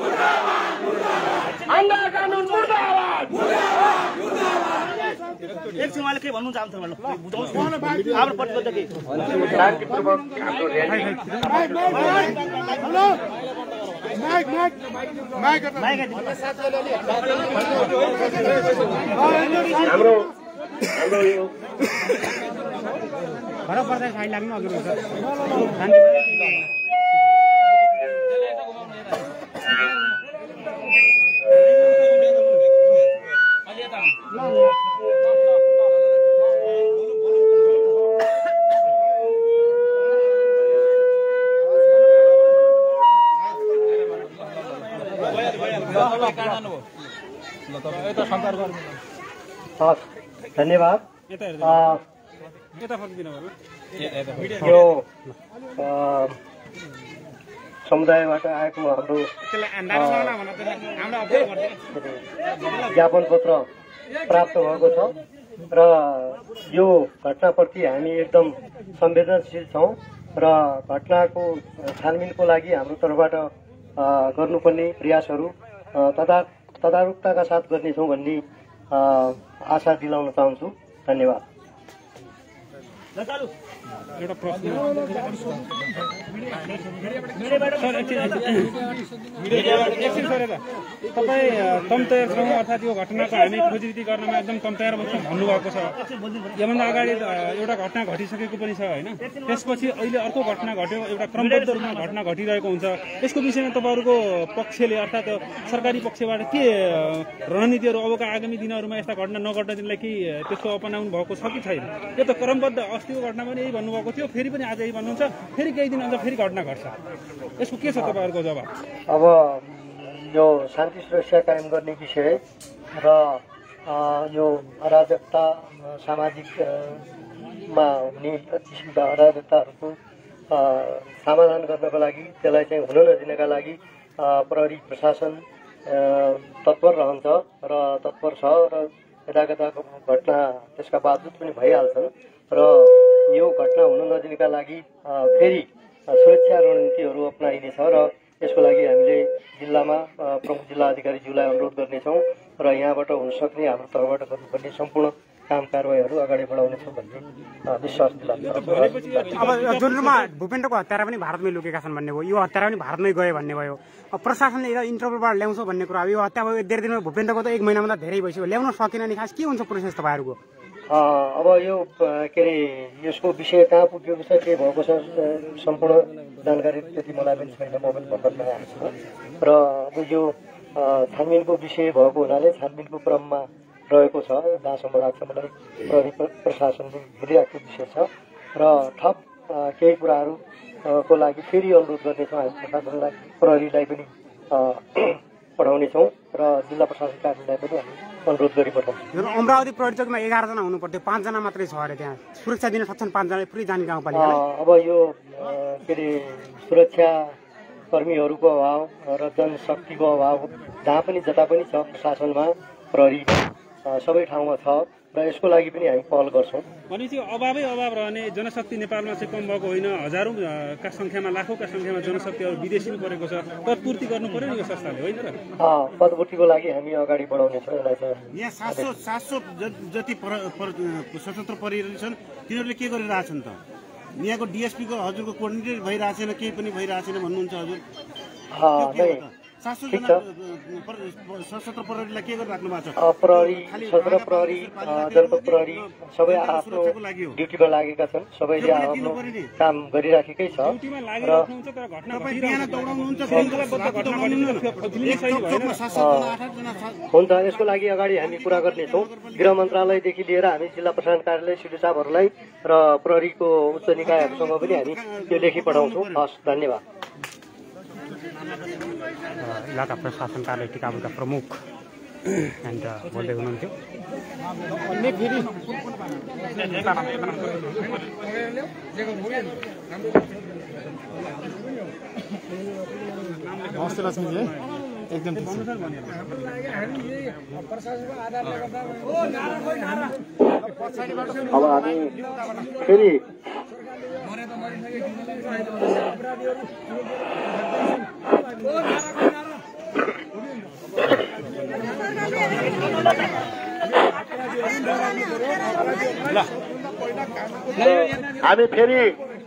अन्धा कानुन मुर्दाबाद। एकछिन उहाँले के भन्नुहुन्छ आम तपाईँलाई हाम्रो प्रतिबद्ध के शान्तिपूर्वक हाम्रो र्याली हाम्रो यो घर पर्दा साइड लाग्नु अघि हुन्छ। हस् धन्यवाद। यो समुदायबाट आएको हाम्रो ज्ञापन पत्र प्राप्त भएको छ र यो घटनाप्रति हामी एकदम संवेदनशील छौँ र घटनाको छानबिनको लागि हाम्रो तर्फबाट गर्नुपर्ने प्रयासहरू तदारुकताका साथ गर्नेछौँ भन्ने आशा दिलाउन चाहन्छु। धन्यवाद। एउटा प्रश्न तपाईँ तम तयार छौँ अर्थात् यो घटनाको हामी खोजी गर्नमा एकदम तम तयार बस्छौँ भन्नुभएको छ। योभन्दा अगाडि एउटा घटना घटिसकेको पनि छ होइन, त्यसपछि अहिले अर्को घटना घट्यो, एउटा क्रमबद्ध रूपमा घटना घटिरहेको हुन्छ। यसको विषयमा तपाईँहरूको पक्षले अर्थात् सरकारी पक्षबाट के रणनीतिहरू अबका आगामी दिनहरूमा यस्ता घटना नघट्न दिनलाई के त्यस्तो अपनाउनु भएको छ कि छैन? यो त क्रमबद्ध अस्तिको घटना पनि यही भन्नुभएको थियो, फेरि पनि आज यही भन्नुहुन्छ, फेरि केही दिन अझ फेरि घटना घट्छ। यसको के छ तपाईँहरूको जवाब? अब यो शान्ति सुरक्षा कायम गर्ने विषय र यो अराजकता सामाजिकमा हुने किसिमका अराजकताहरूको समाधान गर्नको लागि, त्यसलाई चाहिँ हुन नदिनका लागि प्रहरी प्रशासन तत्पर रहन्छ र तत्पर छ र यताकताको घटना त्यसका बावजुद पनि भइहाल्छन् र यो घटना हुन नदिनका लागि फेरि सुरक्षा रणनीतिहरू अपनाइनेछ र यसको लागि हामीले जिल्लामा प्रमुख जिल्ला अधिकारीज्यूलाई अनुरोध गर्नेछौँ र यहाँबाट हुनसक्ने हाम्रो तर्फबाट गर्नुपर्ने सम्पूर्ण काम कारवाहीहरू अगाडि बढाउनेछौँ भन्ने विश्वास दिलाउँछु। अब जुन रूपमा भूपेन्द्रको हत्यारा पनि भारतमै लुकेका छन् भन्ने भयो, यो हत्यारा पनि भारतमै गयो भन्ने भयो। अब प्रशासनले इन्टरपोलबाट ल्याउँछ भन्ने कुरा, अब यो हत्या भयो 1.5 दिनमा, भूपेन्द्रको त 1 महिनाभन्दा धेरै भइसक्यो, ल्याउन सकेन नि। खास के हुन्छ प्रोसेस तपाईँहरूको? अब यो के अरे यसको विषय कहाँ पुगेको छ, के भएको छ, सम्पूर्ण जानकारी त्यति मलाई पनि छैन, म पनि भर्खरमा आएको छु र अब यो छानबिनको विषय भएको हुनाले छानबिनको क्रममा रहेको छ। जहाँसम्म लाग्छ मलाई प्रहरी प्रशासनले हेरिराखेको विषय छ र थप केही कुराहरूको लागि फेरि अनुरोध गर्नेछौँ। हामी प्रशासनलाई, प्रहरीलाई पनि पठाउनेछौँ र जिल्ला प्रशासन कार्यालयलाई पनि हामी अनुरोध गरी पठाउँछौँ। अमरावती प्रहरी चौकीमा 11 जना हुनु पर्थ्यो, 5 जना मात्रै छ अरे। त्यहाँ सुरक्षा दिन सक्छन् 5 जनाले पुरै जाने गाउँपालिका। अब यो के अरे सुरक्षा कर्मीहरूको अभाव र जनशक्तिको अभाव जहाँ पनि जता पनि छ, प्रशासनमा प्रहरी सबै ठाउँमा छ र यसको लागि पनि हामी पहल गर्छौँ। भनेपछि अभावै अभाव रहने, जनशक्ति नेपालमा चाहिँ कम भएको होइन, हजारौँ का संख्यामा, लाखौँका संख्यामा जनशक्तिहरू विदेशी परेको छ, पदपूर्ति गर्नु पर्यो नि यो संस्थाले, होइन र? पदपूर्तिको लागि हामी अगाडि बढाउनेछौँ यसलाई चाहिँ। यहाँ 700 जति सशस्त्र प्रहरी छन्, तिनीहरूले के गरिरहेछन् त? यहाँको डिएसपीको हजुरको कोर्डिनेटर भइरहेछेन, केही पनि भइरहेछेन भन्नुहुन्छ हजुर? सशस्त्र प्रहरीलाई के गरिराख्नु भएको छ? प्रहरी, सशस्त्र प्रहरी, जनपद प्रहरी सबै आफ्नो ड्युटीमा लागेका छन्, सबैले आफ्नो काम गरिराखेकै छ र हुन्छ। यसको लागि अगाडि हामी कुरा गर्नेछौँ। गृह मन्त्रालयदेखि लिएर हामी जिल्ला प्रशासन कार्यालय, सिडी साहबहरूलाई र प्रहरीको उच्च निकायहरूसँग पनि हामी यो लेखी पठाउँछौँ। हस्, धन्यवाद। इलाका प्रशासन कार्यालय टिकापुरका प्रमुख बोल्दै हुनुहुन्थ्यो। एकदम अब हामी फेरि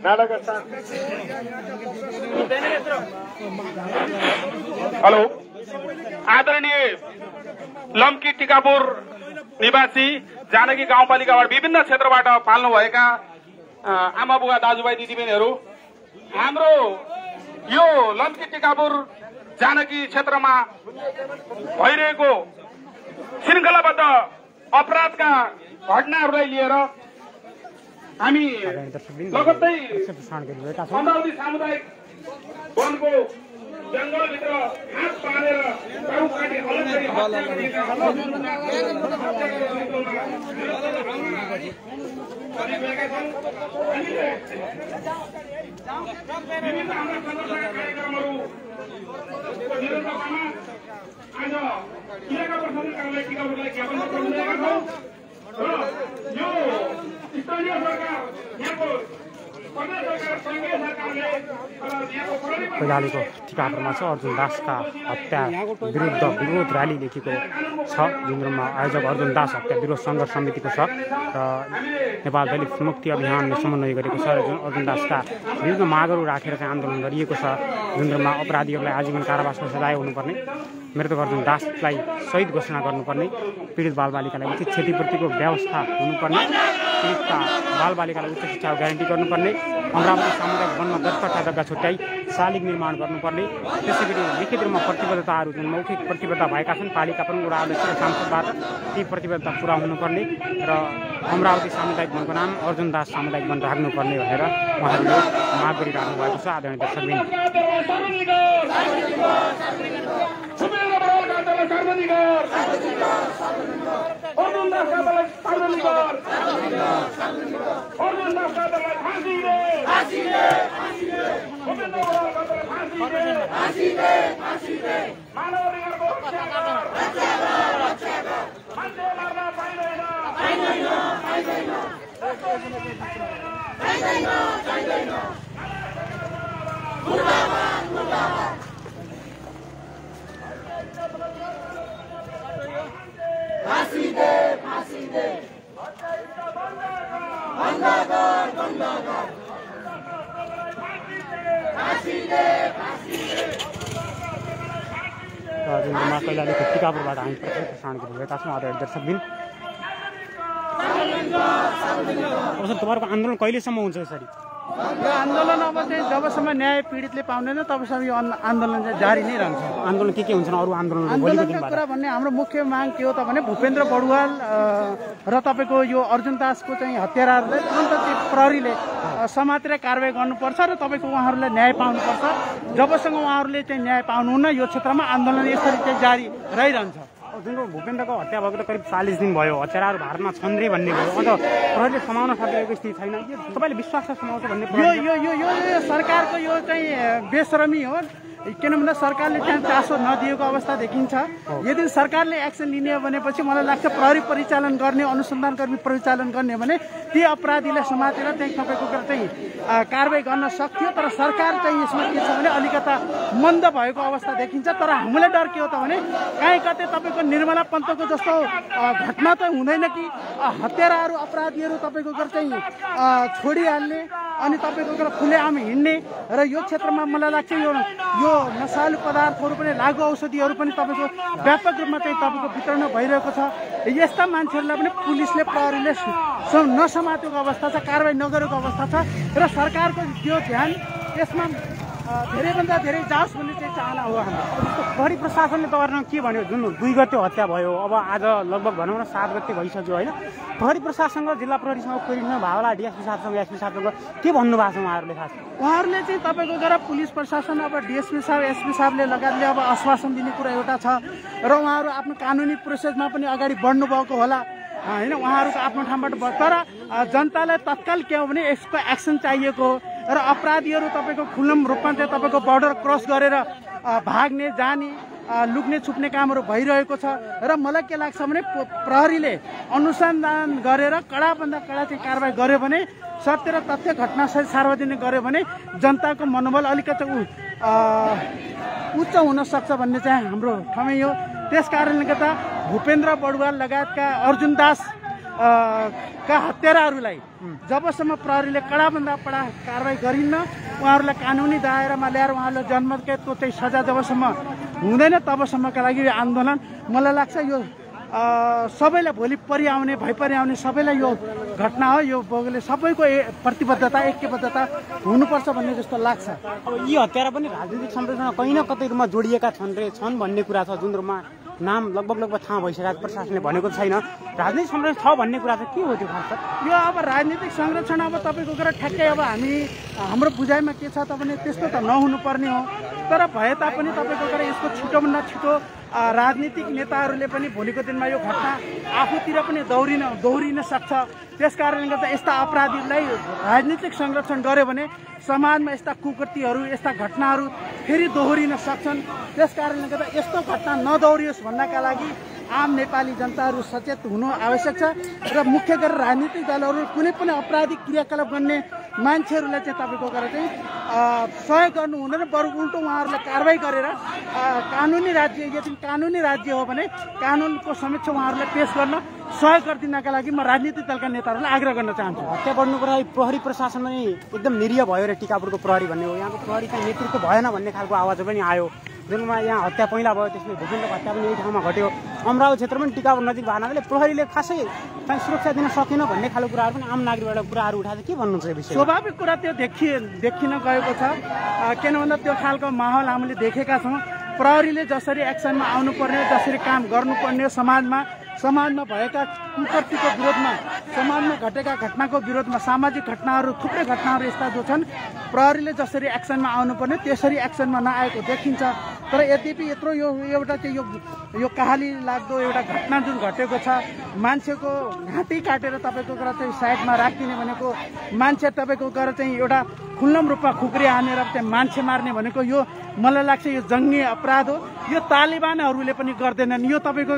नाटक। हेलो, आदरणीय लम्की टिकापुर निवासी जानकी गाउँपालिकाबाट विभिन्न क्षेत्रबाट पाल्नुभएका आमा बुवा दाजुभाइ दिदीबहिनीहरू, हाम्रो यो लम्की टिकापुर जानकी क्षेत्रमा भइरहेको श्रृङ्खलाबद्ध अपराधका घटनाहरूलाई लिएर हामी लगत्तै अमरावती सामुदायिक वनको जङ्गलभित्र हात पारेर टाउ काटी अलग गरी हत्या गरिएका गरिरहेका छन्। विभिन्न हाम्रा संगठनका कार्यक्रमहरूको निरन्तरतामा आज इलाका प्रशासन कार्यालय टिकापुरलाई ज्ञापन पत्र दिएका छौँ र यो स्थानीय सरकार यहाँको प्रदेश सरकार सङ्घीय सरकारले कैलालीको टिकापुरमा छ अर्जुन दासका हत्या विरुद्ध विरोध र्याली लेखेको छ, जुन क्रममा आयोजक अर्जुन दास हत्या विरोध सङ्घर्ष समितिको छ र नेपाल दलित मुक्ति अभियानले समन्वय गरेको छ र जुन अर्जुन दासका विरुद्ध मागहरू राखेर चाहिँ आन्दोलन गरिएको छ, जुन क्रममा अपराधीहरूलाई आजीवन कारावासको सजाय हुनुपर्ने, मृतक अर्जुन दासलाई शहीद घोषणा गर्नुपर्ने, पीडित बालबालिकालाई उचित क्षतिपूर्तिको व्यवस्था हुनुपर्ने, पीडितका बालबालिकालाई उच्च शिक्षाको ग्यारेन्टी गर्नुपर्ने, अमरावती सामुदायिक वनमा 10 जग्गा छुट्याई शालिग निर्माण गर्नुपर्ने, त्यसै गरी लिखित रूपमा प्रतिबद्धताहरू जुन मौखिक प्रतिबद्धता भएका छन् पालिका प्रमुख र अध्यक्ष र सांसदबाट ती प्रतिबद्धता पुरा हुनुपर्ने र अमरावती सामुदायिक वनको नाम अर्जुन दास सामुदायिक वन राख्नुपर्ने भनेर उहाँहरूले माग गरिराख्नु भएको छ। आदरणीय दर्शकबिन जुनमा कैलालीको टिकापुरबाट हामी प्रसारण गरिरहेका छौँ। आदरणीय दर्शकबिन अब सर तपाईँहरूको आन्दोलन कहिलेसम्म हुन्छ यसरी? यो आन्दोलन अब चाहिँ जबसम्म न्याय पीडितले पाउँदैन तबसम्म यो आन्दोलन चाहिँ जारी नै रहन्छ। आन्दोलन के हुन्छन् अरू आन्दोलनको कुरा भन्ने हाम्रो मुख्य माग के हो त भने भूपेन्द्र बडुवाल र तपाईँको यो अर्जुन दासको चाहिँ हत्याराहरूलाई तुरन्त चाहिँ प्रहरीले समातेर कारवाही गर्नुपर्छ र तपाईँको उहाँहरूलाई न्याय पाउनुपर्छ। जबसम्म उहाँहरूले चाहिँ न्याय पाउनुहुन्न यो क्षेत्रमा आन्दोलन यसरी चाहिँ जारी रहिरहन्छ। जुन भूपेन्द्रको हत्या भएको त करिब 40 दिन भयो, हत्याराहरू भारमा छन् रे भन्ने भयो, अन्त प्रहरीले समाउन सकिरहेको स्थिति छैन। तपाईँले विश्वास समाउँछ भन्ने यो सरकारको यो चाहिँ बेशरमी हो, किनभने सरकारले त्यहाँ चासो नदिएको अवस्था देखिन्छ। यदि सरकारले एक्सन लिने हो भनेपछि मलाई लाग्छ प्रहरी परिचालन गर्ने, अनुसन्धानकर्मी परिचालन गर्ने भने ती अपराधीलाई समातेर चाहिँ तपाईँको चाहिँ कारवाही गर्न सक्थ्यो। तर सरकार चाहिँ यसमा के छ भने अलिकता मन्द भएको अवस्था देखिन्छ। तर हामीलाई डर के हो त भने काहीँ कतै तपाईँको निर्मला पन्तको जस्तो घटना त हुँदैन कि हत्याराहरू अपराधीहरू तपाईँको चाहिँ छोडिहाल्ने अनि तपाईँको खुलेआम हिँड्ने र यो क्षेत्रमा मलाई लाग्छ यो नशालु पदार्थहरू पनि लागु औषधिहरू पनि तपाईँको व्यापक रूपमा चाहिँ तपाईँको वितरण भइरहेको छ। यस्ता मान्छेहरूलाई पनि पुलिसले प्रहरीले नसमातेको अवस्था छ, कारवाही नगरेको अवस्था छ र सरकारको त्यो ध्यान यसमा धेरैभन्दा धेरै जाओस् भन्ने चाहिँ चाहना हो हाम्रो। प्रहरी प्रशासनले तपाईँहरूमा के भन्यो? जुन 2 गते हत्या भयो, अब आज लगभग भनौँ न 7 गते भइसक्यो होइन, प्रहरी प्रशासनसँग जिल्ला प्रहरीसँग कोरिनु भएको होला, डिएसपी साहबसँग एसपी साहबसँग के भन्नुभएको छ उहाँहरूले? खास उहाँहरूले चाहिँ तपाईँको गएर पुलिस प्रशासन अब डिएसपी साहब एसपी साहबले लगायतले अब आश्वासन दिने कुरा एउटा छ र उहाँहरू आफ्नो कानुनी प्रोसेसमा पनि अगाडि बढ्नुभएको होला होइन, उहाँहरूको आफ्नो ठाउँबाट भयो। तर जनतालाई तत्काल के हो भने यसको एक्सन चाहिएको र अपराधीहरू तपाईँको खुल्लम रूपमा चाहिँ तपाईँको बर्डर क्रस गरेर भाग्ने जाने लुक्ने छुप्ने कामहरू भइरहेको छ र मलाई के लाग्छ भने प्रहरीले अनुसन्धान गरेर कडाभन्दा कडा चाहिँ कारवाही गर्यो भने सत्य र तथ्य घटना सार्वजनिक गर्यो भने जनताको मनोबल अलिकति उच्च हुन सक्छ भन्ने चाहिँ हाम्रो ठमै हो। त्यस कारणले गर्दा भूपेन्द्र बडुवाल लगायतका अर्जुन दास का हत्याराहरूलाई जबसम्म प्रहरीले कडाभन्दा कडा कारवाही गरिन्न, उहाँहरूलाई कानुनी दायरामा ल्याएर उहाँहरूलाई जन्मकैदको चाहिँ सजा जबसम्म हुँदैन तबसम्मका लागि यो आन्दोलन मलाई लाग्छ यो सबैलाई भोलि परिआउने भइपरिआउने सबैलाई यो घटना हो, यो बोगले सबैको प्रतिबद्धता ऐक्यबद्धता हुनुपर्छ भन्ने जस्तो लाग्छ। अब यी हत्यारा पनि राजनीतिक संरचना कहीँ न कतै रूपमा जोडिएका छन् भन्ने कुरा छ, जुन रूपमा नाम लगभग थाहा भइसकेको प्रशासनले भनेको छैन। राजनीतिक संरक्षण छ भन्ने कुरा चाहिँ के हो त्यो खास? यो अब राजनीतिक संरक्षण अब तपाईँको कुरा ठ्याक्कै अब हाम्रो बुझाइमा के छ त भने त्यस्तो त नहुनुपर्ने हो। तर भए तापनि तपाईँको कुरा यसको छिटोभन्दा छिटो राजनीतिक नेताहरूले पनि भोलिको दिनमा यो घटना आफूतिर पनि दोहोरिन सक्छ। त्यस कारणले गर्दा यस्ता अपराधीलाई राजनीतिक संरक्षण गर्यो भने समाजमा यस्ता कुकृतिहरू यस्ता घटनाहरू फेरि दोहोरिन सक्छन्। त्यस कारणले गर्दा यस्तो घटना नदोहोरियोस् भन्नका लागि आम नेपाली जनताहरू सचेत हुनु आवश्यक छ र मुख्य गरेर राजनीतिक दलहरू कुनै पनि आपराधिक क्रियाकलाप गर्ने मान्छेहरूलाई चाहिँ तपाईँको गरेर चाहिँ सहयोग गर्नु हुँदैन, बरु उल्टो उहाँहरूलाई कारवाही गरेर कानुनी राज्य यदि कानुनी राज्य हो भने कानुनको समक्ष उहाँहरूलाई पेश गर्न सहयोग गरिदिनका लागि म राजनीतिक दलका नेताहरूलाई आग्रह गर्न चाहन्छु। हत्या बढ्नुको लागि प्रहरी प्रशासन पनि एकदम निरीह भयो र टिकापुरको प्रहरी भन्ने हो। यहाँको प्रहरी चाहिँ नेतृत्व भएन भन्ने खालको आवाज पनि आयो। जुनमा यहाँ हत्या पहिला भयो त्यसले भूपेन्द्रको हत्या पनि यही ठाउँमा घट्यो। अमरावती क्षेत्र पनि टिकापुर नजिक भएको हुनाले प्रहरीले खासै चाहिँ सुरक्षा दिन सकेन भन्ने खालको कुराहरू पनि आम नागरिकबाट कुराहरू उठाएर के भन्नुहुन्छ यो विषय? स्वाभाविक कुरा त्यो देखिन गएको छ। किन भन्दा त्यो खालको माहौल हामीले देखेका छौँ। प्रहरीले जसरी एक्सनमा आउनुपर्ने जसरी काम गर्नुपर्ने समाजमा भएका कुकृतिको विरोधमा समाजमा घटेका घटनाको विरोधमा सामाजिक घटनाहरू थुप्रै घटनाहरू यस्ता जो छन् प्रहरीले जसरी एक्सनमा आउनुपर्ने त्यसरी एक्सनमा नआएको देखिन्छ। तर यद्यपि यत्रो यो एउटा चाहिँ यो कहाली लाग्दो एउटा घटना जुन घटेको छ, मान्छेको घाँटी काटेर तपाईँको गरेर चाहिँ साइडमा राखिदिने भनेको, मान्छे तपाईँको गरेर चाहिँ एउटा खुल्लम रूपमा खुकुरी हानेर चाहिँ मान्छे मार्ने भनेको यो मलाई लाग्छ यो जङ्गी अपराध हो। यो तालिबानहरूले पनि गर्दैनन्। यो तपाईँको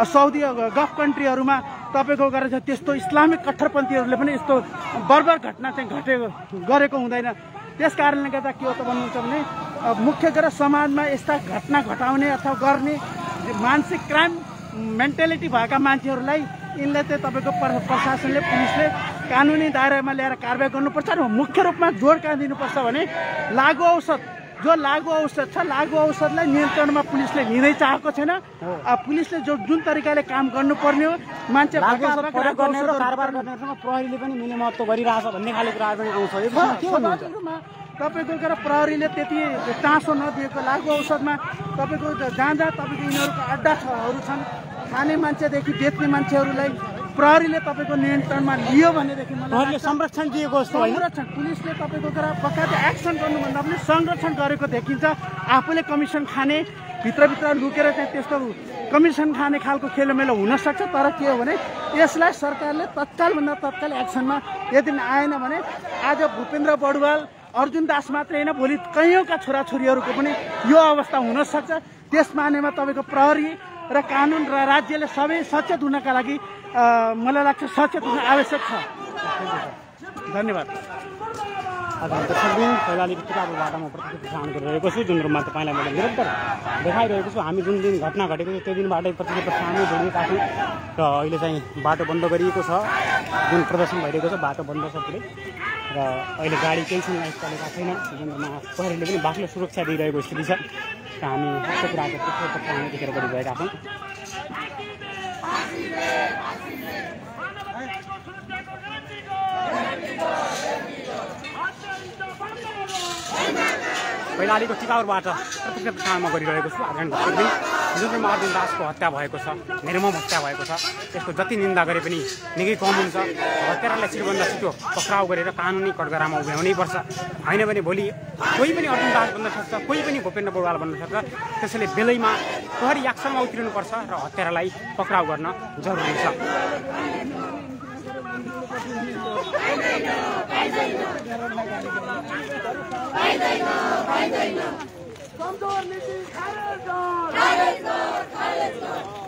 साउदी गल्फ कन्ट्रीहरूमा तपाईँको गरेर चाहिँ त्यस्तो इस्लामिक कट्टरपन्थीहरूले पनि यस्तो बर्बर घटना चाहिँ गरेको हुँदैन। त्यस कारणले गर्दा के हो त भन्नुहुन्छ भने मुख्य गरेर समाजमा यस्ता घटना घटाउने अथवा गर्ने मानसिक क्राइम मेन्टालिटी भएका मान्छेहरूलाई यिनले चाहिँ तपाईँको प्रशासनले पुलिसले कानुनी दायरामा ल्याएर कारवाही गर्नुपर्छ र मुख्य रूपमा जोड कहाँ दिनुपर्छ भने लागु औषध छ, लागु औषधलाई नियन्त्रणमा पुलिसले लिनै चाहेको छैन। पुलिसले जुन तरिकाले काम गर्नुपर्ने हो मान्छे कारोबार गर्नेहरूसँग प्रहरीले पनि मिले महत्त्व गरिरहेछ भन्ने खाले कुराहरू पनि आउँछ। तपाईँको गरेर प्रहरीले त्यति चासो नदिएको लागु औषधमा तपाईँको जहाँ तपाईँको यिनीहरूको अड्डाहरू छन्, खाने मान्छेदेखि बेच्ने मान्छेहरूलाई प्रहरीले तपाईँको नियन्त्रणमा लियो भनेदेखि मलाई संरक्षण दिएको जस्तो होइन। संरक्षण पुलिसले तपाईँको गरेर पक्का एक्सन गर्नुभन्दा पनि संरक्षण गरेको देखिन्छ। आफूले कमिसन खाने भित्रभित्र लुकेर चाहिँ त्यस्तो कमिसन खाने खालको खेलोमेलो हुनसक्छ। तर के हो भने यसलाई सरकारले तत्कालभन्दा तत्काल एक्सनमा यदि आएन भने आज भूपेन्द्र बडुवाल अर्जुन दास मात्रै होइन भोलि कैयौँका छोराछोरीहरूको पनि यो अवस्था हुनसक्छ। त्यस मानेमा तपाईँको प्रहरी र कानुन र राज्यले सबै सचेत हुनका लागि मलाई लाग्छ सचेत हुन आवश्यक छ। धन्यवाद। दर्शकबिन पहिला अलिकति टिकापुरबाट म प्रतिक्रिया प्रसारण गरिरहेको छु, जुन रूपमा तपाईँलाई मैले निरन्तर देखाइरहेको छु। हामी जुन दिन घटना घटेको थियो त्यो दिनबाटै प्रतिक्रिया प्रसारण जोडिएका छौँ र अहिले चाहिँ बाटो बन्द गरिएको छ, जुन प्रदर्शन भइरहेको छ बाटो बन्द छ पुरै र अहिले गाडी केही छैन, चलेका छैन, जुनमा प्रहरीले पनि बाक्लो सुरक्षा दिइरहेको स्थिति छ र हामी यस्तो कुराको प्रतिक्रिया प्रसारण देखेर गरिरहेका छौँ। पहिला अलिकति टिकापुरबाट प्रतिक्रिया प्रसारण गरिरहेको छु। जुन चाहिँ अर्जुन दासको हत्या भएको छ, निर्मम हत्या भएको छ, त्यसको जति निन्दा गरे पनि निकै कम हुन्छ। हत्यारालाई छिटोभन्दा छिटो पक्राउ गरेर कानुनी कठघरामा उभ्याउनै पर्छ। होइन भने भोलि कोही पनि अर्जुन दास बन्न सक्छ, कोही पनि भूपेन्द्र बडुवाल बन्न सक्छ। त्यसैले बेलैमा प्रहरी एक्सनमा उत्रिनुपर्छ र हत्यारालाई पक्राउ गर्न जरुरी छ। कमजोर नीति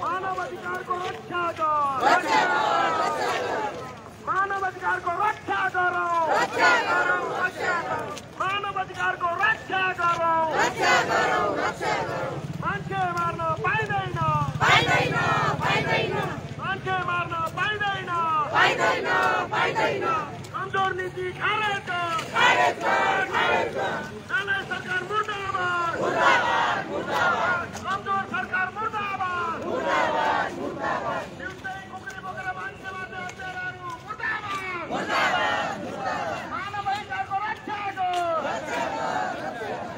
मानवाधिकार को रक्षा मानवाधिकार को रक्षा करो, मानवाधिकार को रक्षा करो। मान्छे मार्न पाइँदैन, मान्छे मार्न पाइँदैन। कमजोर नीति खारेज सरकार मुर्दाबाद, कमजोर सरकार मुर्दाबाद। कुकुरी बोकेर मान्छे मार्ने हत्याराहरू मुर्दाबाद। मानवाधिकारको रक्षा गो,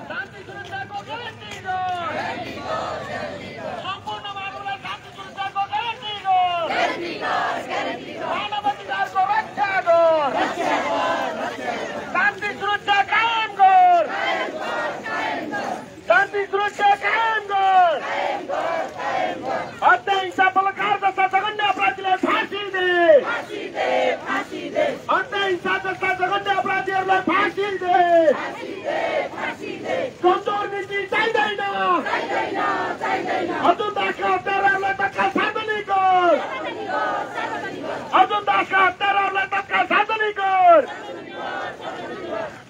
शान्ति सुरक्षाको ग्यारेन्टी गो, सम्पूर्ण मानव कमजोर नीति चाहिँदैन अर्जुन दासका हत्याराहरूलाई तत्काल सार्वजनिक गर अर्जुन दासका हत्याराहरूलाई तत्काल सार्वजनिक गर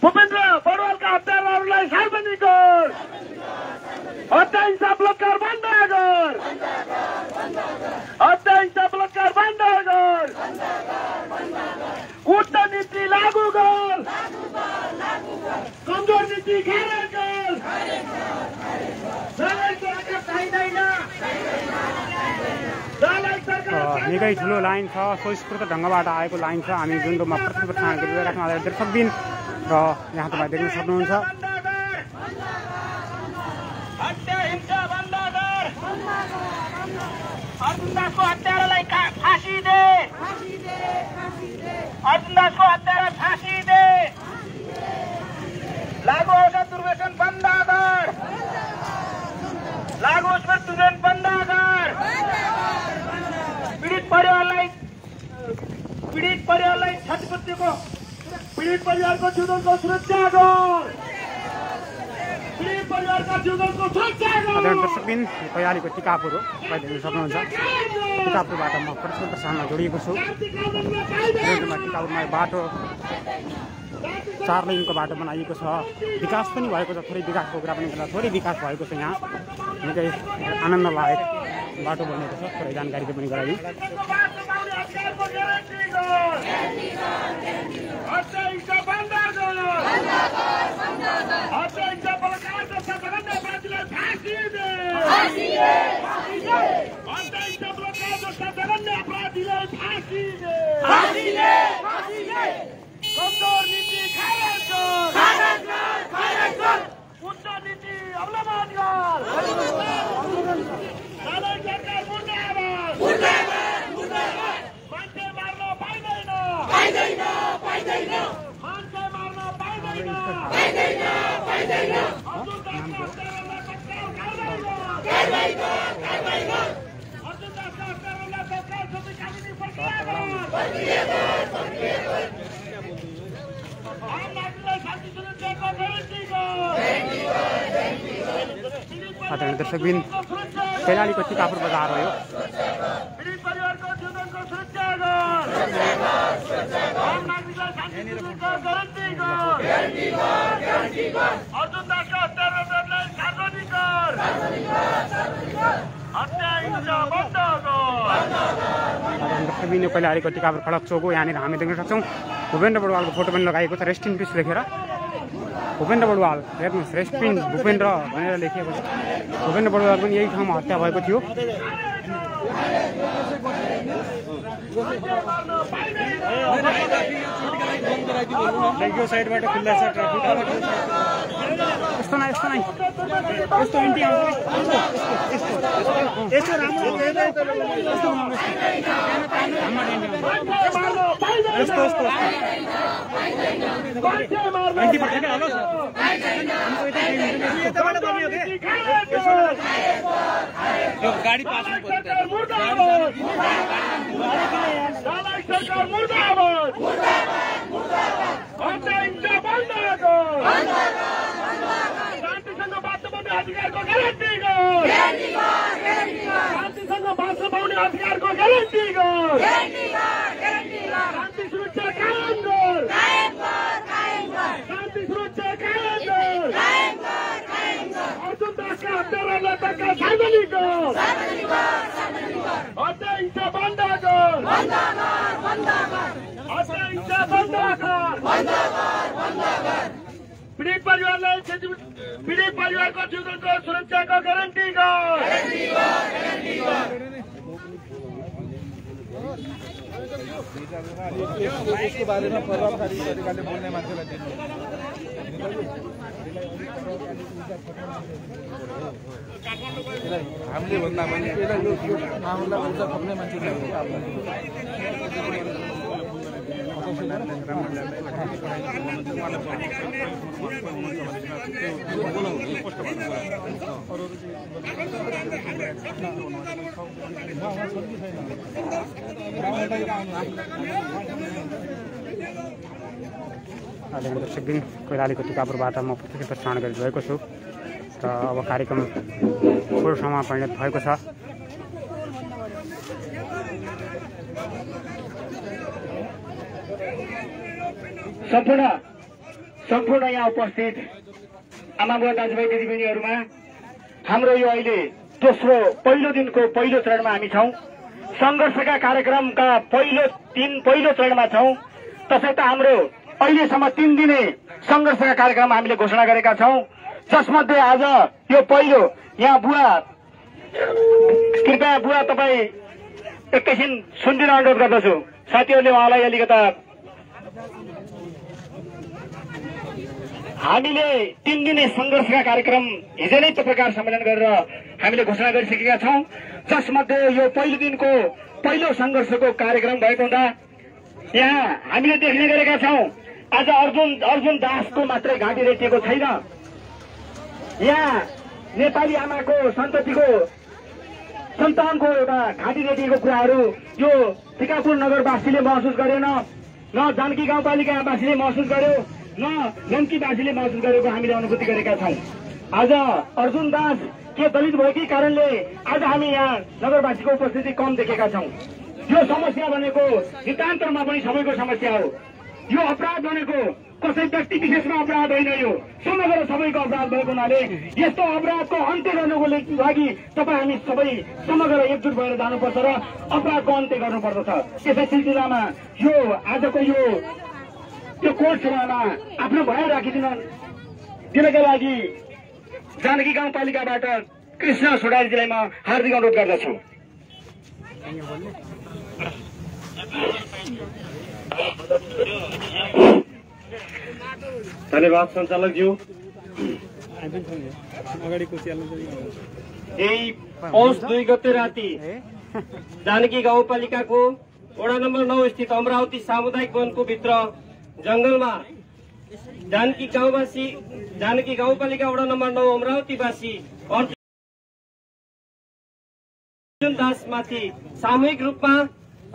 भूपेन्द्र बडवालका हत्याराहरूलाई सार्वजनिक गर हत्या हिंसा बलात्कार बन्द गर हत्या हिंसा बलात्कार बन्द गर उच्च नीति लागू गर कमजोर नीति खारेज गर निकै ठुलो लाइन छ स्वस्फूर्त ढङ्गबाट आएको लाइन छ हामी जुन रूपमा प्रस्तुत प्रसारण गरिरहेका छौँ आदरणीय दर्शकबिन र यहाँ तपाईँ देख्न सक्नुहुन्छ हत्या हिंसा बन्द गर अर्जुन दासको हत्यारालाई फाँसी दे अर्जुन दासको हत्यारा फाँसी दे लागू औषध दुर्व्यसन बन्द गर लागू औषध दुर्व्यसन बन्द गर पीडित परिवारलाई क्षतिपूर्तिको पीडित परिवारको जीवनको सुरक्षा गर पीडित परिवारका जीवनको सुरक्षा गर आदरणीय दर्शकबिन कैलालीको टिकापुर हो तपाईँ देख्न सक्नुहुन्छ टिकापुरबाट म प्रस्तुत प्रसारणमा जोडिएको छु टिकापुरमा बाटो 4 लेनको बाटो बनाइएको छ विकास पनि भएको छ थोरै विकासको कुरा पनि गर्दा थोरै विकास भएको छ यहाँ निकै आनन्द लायक बाटो बनेको छ थोरै जानकारी पनि गराइयो कमजोर नीति खारेज गर उच्च नीति अवलम्बन गर सरकार मुर्दाबाद मान्छे मार्न पाइँदैन मान्छे मार्न पाइँदैन अर्जुन दासका हत्यारालाई तत्काल कारबाही गर अर्जुन दासका हत्यारालाई तत्काल सबै कानुनी प्रक्रिया गर आदरणीय दर्शकबिन कैलालीको टिकापुर बजार हो यो पीडित परिवारको जीवनको सुरक्षा गर आम नागरिकलाई शान्ति सुरक्षा ग्यारेन्टी गर अर्जुन दासका हत्याराहरूलाई सार्वजनिक गर हत्या हिंसा बन्द गर आदरणीय दर्शकबिन यो कैलालीको टिकापुर खडक चौक हो यहाँनिर हामी देख्न सक्छौँ भूपेन्द्र बडवालको फोटो पनि लगाएको छ रेस्ट इन पिस लेखेर भूपेन्द्र बडवाल हेर्नुहोस् रेस्ट इन भूपेन्द्र भनेर लेखिएको छ भूपेन्द्र बडवाल पनि यही ठाउँमा हत्या भएको थियो यो साइडबाट खुल्ला छ ट्राफिक यस्तो नै यस्तो इन्टी आउँछ यस्तो राम्रो यस्तो इन्टी पठाएर हेलो यो गाडी पासमा सरकार मुर्दाबाद हत्या हिंसा बन्द गर शान्तिसँग बाँच्न पाउने अधिकारको ग्यारेन्टी गर शान्तिसँग बाँच्न पाउने अधिकारको ग्यारेन्टी गर शान्ति सुरक्षा कायम गर शान्ति सुरक्षा कायम गर अर्जुन दासका हत्याराहरूलाई तत्काल सार्वजनिक गर हत्या हिंसा बन्द गर हत्या हिंसा बन्द गर पीडित परिवारको जीवनको सुरक्षाको ग्यारेन्टी गर यसको बारेमा प्रभावकारी तरिकाले बोल्ने मान्छेलाई दिनु हामीले भन्दा पनि यसलाई यो माहौललाई ऊर्जा थप्ने मान्छेले आदरणीय दर्शकबिन कैलालीको टिकापुरबाट म प्रत्यक्ष प्रसारण गरिरहेको छु र अब कार्यक्रम थोरै समयमा परिणत भएको छ। सम्पूर्ण यहाँ उपस्थित आमाबुवा दाजुभाइ दिदीबहिनीहरूमा हाम्रो यो अहिले पहिलो दिनको पहिलो चरणमा हामी छौं। संघर्षका कार्यक्रमका पहिलो चरणमा छौं। तसर्थ हाम्रो अहिलेसम्म 3 दिने संघर्षका कार्यक्रम हामीले घोषणा गरेका छौं, जसमध्ये आज यो पहिलो यहाँ बुवा कृपया बुवा तपाईँ एकैछिन सुनिदिन अनुरोध गर्दछु। साथीहरूले उहाँलाई अलिकता हामीले 3 दिने संघर्षका कार्यक्रम हिजो नै पत्रकार सम्मेलन गरेर हामीले घोषणा गरिसकेका छौं, जसमध्ये यो पहिलो दिनको पहिलो संघर्षको कार्यक्रम भएको हुँदा यहाँ हामीले देख्ने गरेका छौं आज अर्जुन दासको मात्रै घाँटी रेटिएको छैन। यहाँ नेपाली आमाको सन्ततिको सन्तानको एउटा घाँटी रेटिएको कुराहरू यो टिकापुर नगरवासीले महसुस गरेन, न जानकी गाउँपालिकावासीले महसुस गर्यो, न लम्कीवासीले महसुस गरेको हामीले अनुभूति गरेका छौं। आज अर्जुन दास के दलित भएकै कारणले आज हामी यहाँ नगरवासीको उपस्थिति कम देखेका छौं। यो समस्या भनेको नितान्तरमा पनि सबैको समस्या हो। यो अपराध भनेको कसै व्यक्ति विशेषमा अपराध होइन, यो समग्र सबैको अपराध भएको हुनाले यस्तो अपराधको अन्त्य गर्नको लागि तपाईँ हामी सबै समग्र एकजुट भएर जानुपर्छ र अपराधको अन्त्य गर्नुपर्दछ। यसै सिलसिलामा यो आजको यो कोर्ट सभामा आफ्नो भय राखिदिनका लागि जानकी गाउँपालिकाबाट कृष्ण सोडारीजीलाई म हार्दिक अनुरोध गर्दछु। धन्यवाद सञ्चालकज्यू। यही पौष 2 गते राति जानकी गाउँपालिकाको वडा नम्बर 9 स्थित अमरावती सामुदायिक वनको भित्र जंगलमा जानकी गाउँपालिका वडा नम्बर 9 अमरावतीवासी अर्जुन दासमाथि सामूहिक रूपमा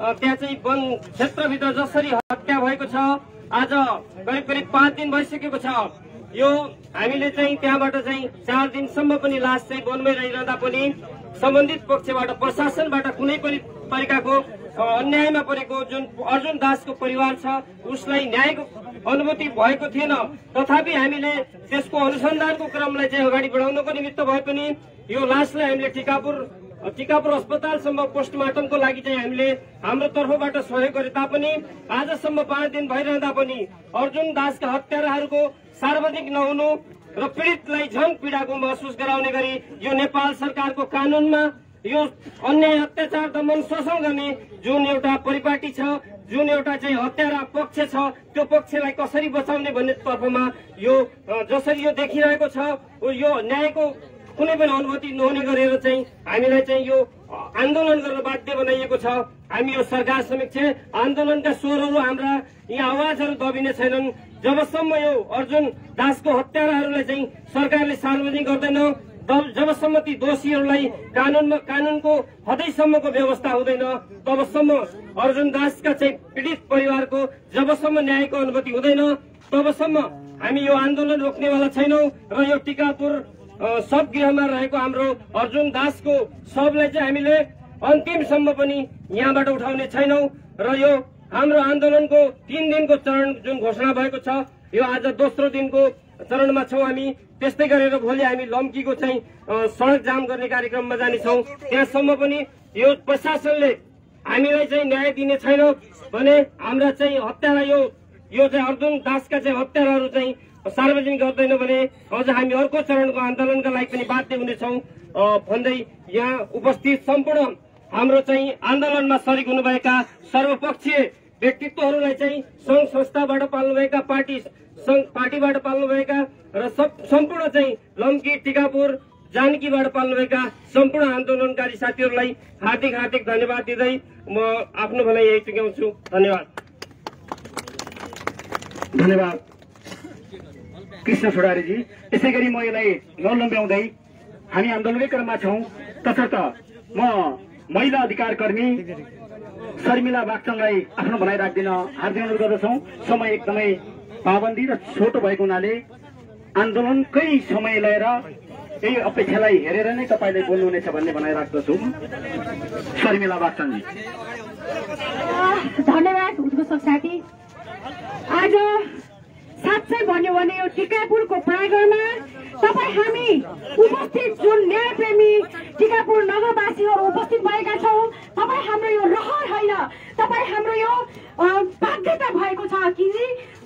त्यहाँ चाहिँ वन क्षेत्रभित्र जसरी हत्या भएको छ, आज करिब 5 दिन भइसकेको छ। यो हामीले चाहिँ त्यहाँबाट चाहिँ 4 दिनसम्म पनि लास चाहिँ वनमै रहिरहँदा पनि सम्बन्धित पक्षबाट प्रशासनबाट कुनै पनि तरिकाको अन्यायमा परेको जुन अर्जुन दासको परिवार छ उसलाई न्यायको अनुभूति भएको थिएन। तथापि हामीले त्यसको अनुसन्धानको क्रमलाई चाहिँ अगाडि बढाउनको निमित्त भए पनि यो लासलाई हामीले टिकापुर अस्पतालसम्म पोस्टमार्टमको लागि चाहिँ हामीले हाम्रो तर्फबाट सहयोग गरे तापनि आजसम्म 5 दिन भइरहँदा पनि अर्जुन दासका हत्याराहरूको सार्वजनिक नहुनु र पीडितलाई झन पीडाको महसुस गराउने गरी यो नेपाल सरकारको कानूनमा यो अन्याय अत्याचार दमन शोषण गर्ने जुन एउटा परिपाटी छ, जुन एउटा चाहिँ हत्यारा पक्ष छ, त्यो पक्षलाई कसरी बचाउने भन्ने तर्फमा यो जसरी यो देखिरहेको छ यो न्यायको कुनै पनि अनुभूति नहुने गरेर चाहिँ हामीलाई चाहिँ यो आन्दोलन गर्न बाध्य बनाइएको छ। हामी यो सरकार समक्ष आन्दोलनका स्वरहरू हाम्रा यहाँ आवाजहरू दबिने छैनन् जबसम्म यो अर्जुन दासको हत्याराहरूलाई चाहिँ सरकारले सार्वजनिक गर्दैन, जबसम्म ती दोषीहरूलाई कानूनको हदैसम्मको व्यवस्था हुँदैन, तबसम्म अर्जुन दासका चाहिँ पीडित परिवारको जबसम्म न्यायको अनुभूति हुँदैन तबसम्म हामी यो आन्दोलन रोक्नेवाला छैनौं र यो टिकापुर सब गृहमा रहेको हाम्रो अर्जुन दासको शवलाई चाहिँ हामीले अन्तिमसम्म पनि यहाँबाट उठाउने छैनौं र यो हाम्रो आन्दोलनको 3 दिनको चरण जुन घोषणा भएको छ यो आज दोस्रो दिनको चरणमा छौं हामी। त्यस्तै गरेर भोलि हामी लम्कीको चाहिँ सडक जाम गर्ने कार्यक्रममा जानेछौं। त्यहाँसम्म पनि यो प्रशासनले हामीलाई चाहिँ न्याय दिने छैन भने हाम्रा चाहिँ हत्यारा यो चाहिँ अर्जुन दासका चाहिँ हत्याराहरू चाहिँ सार्वजनिक गर्दैन भने अझ हामी अर्को चरणको आन्दोलनका लागि पनि बाध्य हुनेछौं भन्दै यहाँ उपस्थित सम्पूर्ण हाम्रो चाहिँ आन्दोलनमा सरिक हुनुभएका सर्वपक्षीय व्यक्तित्वहरूलाई चाहिँ संघ संस्थाबाट पाल्नुभएका पार्टीबाट पाल्नुभएका र सम्पूर्ण चाहिँ लम्की टिकापुर जानकीबाट पाल्नुभएका सम्पूर्ण आन्दोलनकारी साथीहरूलाई हार्दिक धन्यवाद दिँदै म आफ्नो भनाइ यही टुङ्ग्याउँछु। धन्यवाद कृष्ण सोडारीजी। यसै गरी म यसलाई नलम्ब्याउँदै हामी आन्दोलनकै क्रममा छौं तसर्थ म महिला अधिकार कर्मी शर्मिला बागचङलाई आफ्नो भनाइ राख्दिन हार्दिक अनुरोध गर्दछौं। समय एकदमै पाबन्दी र छोटो भएको हुनाले आन्दोलनकै समय लिएर यही अपेक्षालाई हेरेर नै तपाईँले बोल्नुहुनेछ भन्ने भनाइराख्दछु। शर्मिला बागचन्दजी। धन्यवाद उद्घोषक साथी। आज साँच्चै भन्यो भने यो टिकापुरको प्राङ्गणमा तपाईँ हामी उपस्थित जुन न्यायप्रेमी टिकापुर नगरवासीहरू उपस्थित भएका छौँ, तपाईँ हाम्रो यो रहर होइन, तपाईँ हाम्रो यो बाध्यता भएको छ कि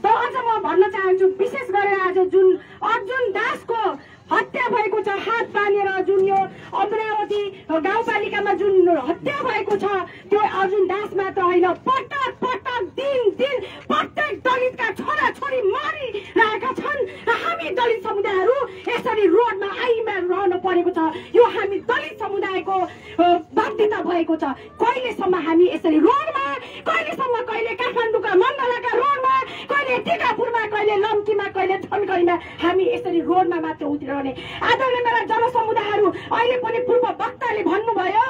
त अझ म भन्न चाहन्छु, विशेष गरेर आज जुन अर्जुन दासको हत्या भएको छ, हात बाँधेर जुन यो अमरावती गाउँपालिकामा जुन हत्या भएको छ, त्यो अर्जुन दास मात्र होइन, पटक पटक दिन दिन प्रत्येक दलितका छोराछोरी मारिरहेका छन् र हामी दलित समुदायहरू यसरी रोडमा आइमा रहन परेको छ। यो हामी दलित समुदायको बाध्यता भएको छ। कहिलेसम्म हामी यसरी रोडमा, कहिलेसम्म, कहिले काठमाडौँका मण्डलाका रोडमा, कहिले टिकापुरमा, कहिले लम्कीमा, कहिले धनगढीमा हामी यसरी रोडमा मात्र उतिरहने। आदरणीय मेरा जनसमुदायहरू, अहिले पनि पूर्व वक्ताले भन्नुभयो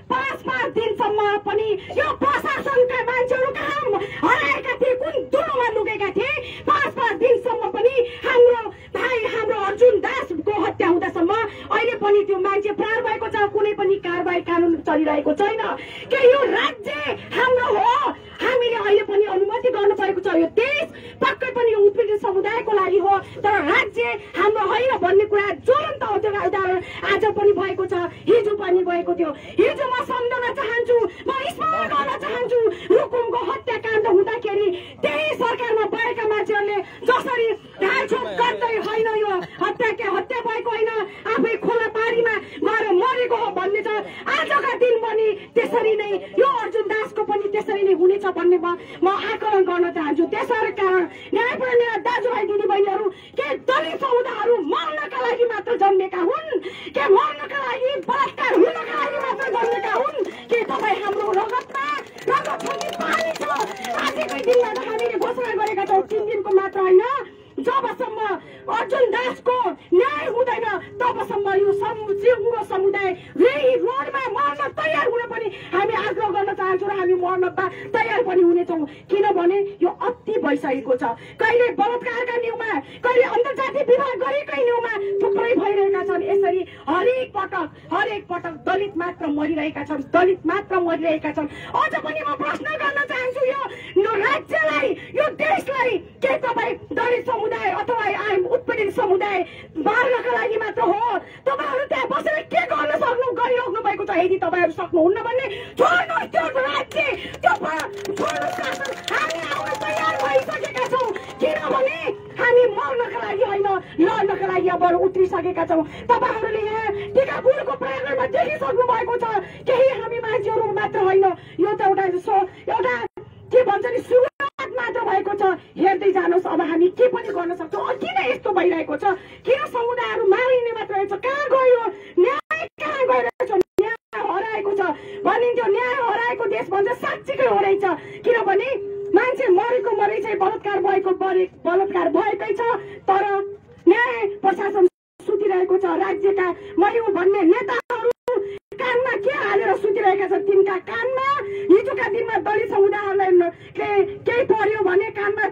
5-5 दिनसम्म पनि यो प्रशासनका मान्छेहरू कहाँ हराएका थिए, कुन दुलोमा लुकेका थिए। 5-5 दिनसम्म पनि हाम्रो भाइ, हाम्रो अर्जुन दासको हत्या हुँदासम्म अहिले पनि त्यो मान्छे फरार भएको छ। कुनै पनि कारबाही कानुन चलिरहेको छैन। के यो राज्य हाम्रो हो? हामीले अहिले पनि अनुमति गर्नु परेको छ। यो देश पक्कै पनि उत्पीडित समुदायको लागि हो, तर राज्य हाम्रो होइन भन्ने कुरा ज्वलन्त उदाहरण आज पनि भएको छ, हिजो पनि भएको थियो। हिजो म सम्झन चाहन्छु, म स्मरण गर्न चाहन्छु, रुकुमको हत्याकाण्ड हुँदाखेरि त्यही सरकारमा भएका मान्छेहरूले जसरी ढालछोप गर्दै होइन यो हत्या भएको होइन, आफै खोला पारीमा गएर मरेको हो भन्ने छ। आजका दिन पनि त्यसरी नै यो अर्जुन दासको पनि त्यसरी नै हुनेछ भन्ने म आकलन गर्न चाहन्छु। त्यसै कारण न्यायप्रेमी मेरा दाजुभाइ दिदीबहिनीहरू, के दलित समुदायहरू मर्नका लागि मात्र जन्मेका हुन्? के मर्नका लागि, बलात्कार हुनका लागि मात्र जन्मेका हुन्? के तपाईँ हाम्रो रगतमा रगत छन् पानी छ? आजकै दिनमा त हामीले घोषणा गरेका छौँ, 3 दिनको मात्र होइन, जबसम्म अर्जुन दासको न्याय हुँदैन तबसम्म यो सिङ्गो समुदाय यही रोडमा मर्न तयार हुन पनि हामी आग्रह गर्न चाहन्छौँ र हामी मर्न तयार पनि हुनेछौँ। किनभने यो अति भइसकेको छ। कहिले बलात्कारका न्युमा, कहिले अन्तर्जातीय विवाह गरेकै न्युमा थुप्रै भइरहेका छन्। यसरी हरेक पटक दलित मात्र मरिरहेका छन्, दलित मात्र मरिरहेका छन्। अझ पनि म प्रश्न गर्न चाहन्छु, यो राज्यलाई, यो देशलाई के तपाईँ दलित समुदाय अथवा उत्पीडित समुदाय मार्नका लागि मात्र हो? तपाईँहरू त्यहाँ बसेर के गर्न गरिराख्नु भएको छ? यदि तपाईँहरू सक्नुहुन्न भने छोड्नुहोस् त्यो राज्य, त्यो छोड्नु शासन। हामी आउन तयार भइसकेका छौँ, किनभने हामी मर्नका लागि होइन, लड्नका लागि अब उत्रिसकेका छौँ। तपाईँहरूले यहाँ टिकापुरको प्राङ्गणमा देखिसक्नु भएको छ, केही हामी मान्छेहरू मात्र होइन, यो त एउटा के भन्छ नि सुरुवात मात्र भएको छ। हेर्दै जानुहोस् अब हामी के पनि गर्न सक्छौँ। किन यस्तो भइरहेको छ? किन समुदायहरू मारिने मात्र रहेछ? कहाँ गयो न्याय? कहाँ गइरहेछ? न्याय हराएको छ भनिन्थ्यो। न्याय हराएको देश भन्छ साँच्चीकै हो रहेछ। किनभने मान्छे मरेको मरै छ, बलात्कार भएकै छ, तर न्याय प्रशासन सुतिरहेको छ। राज्यका मर्यौँ भन्ने नेताहरू कानमा के हालेर सुतिरहेका छन्? तिनका कानमा हिजोका दिनमा दलित समुदायहरूलाई केही पर्यो भने कानमा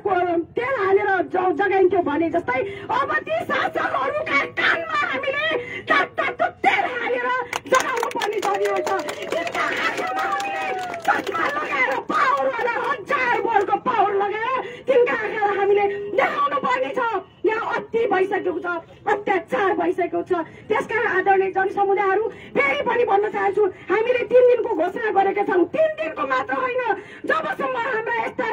तेल हालेर जगाइन्थ्यो भने जस्तै अब ती शासकहरूका कानमा हामीले तातो तेल हालेर जगाउनु पर्ने गरिएको छ। तिनका आँखामा हामीले चस्मा लगाएर पावरवाला 1000 वर्गको पावर लगाएर तिनका आँखालाई हामीले देखाउनु पर्ने छ। यहाँ अति भइसकेको छ, अत्याचार भइसकेको छ। त्यसकारण आदरणीय जनसमुदायहरू, फेरि पनि भन्न चाहन्छु, हामीले 3 दिनको घोषणा गरेका छौँ। 3 दिनको मात्र होइन, जबसम्म हाम्रा यस्ता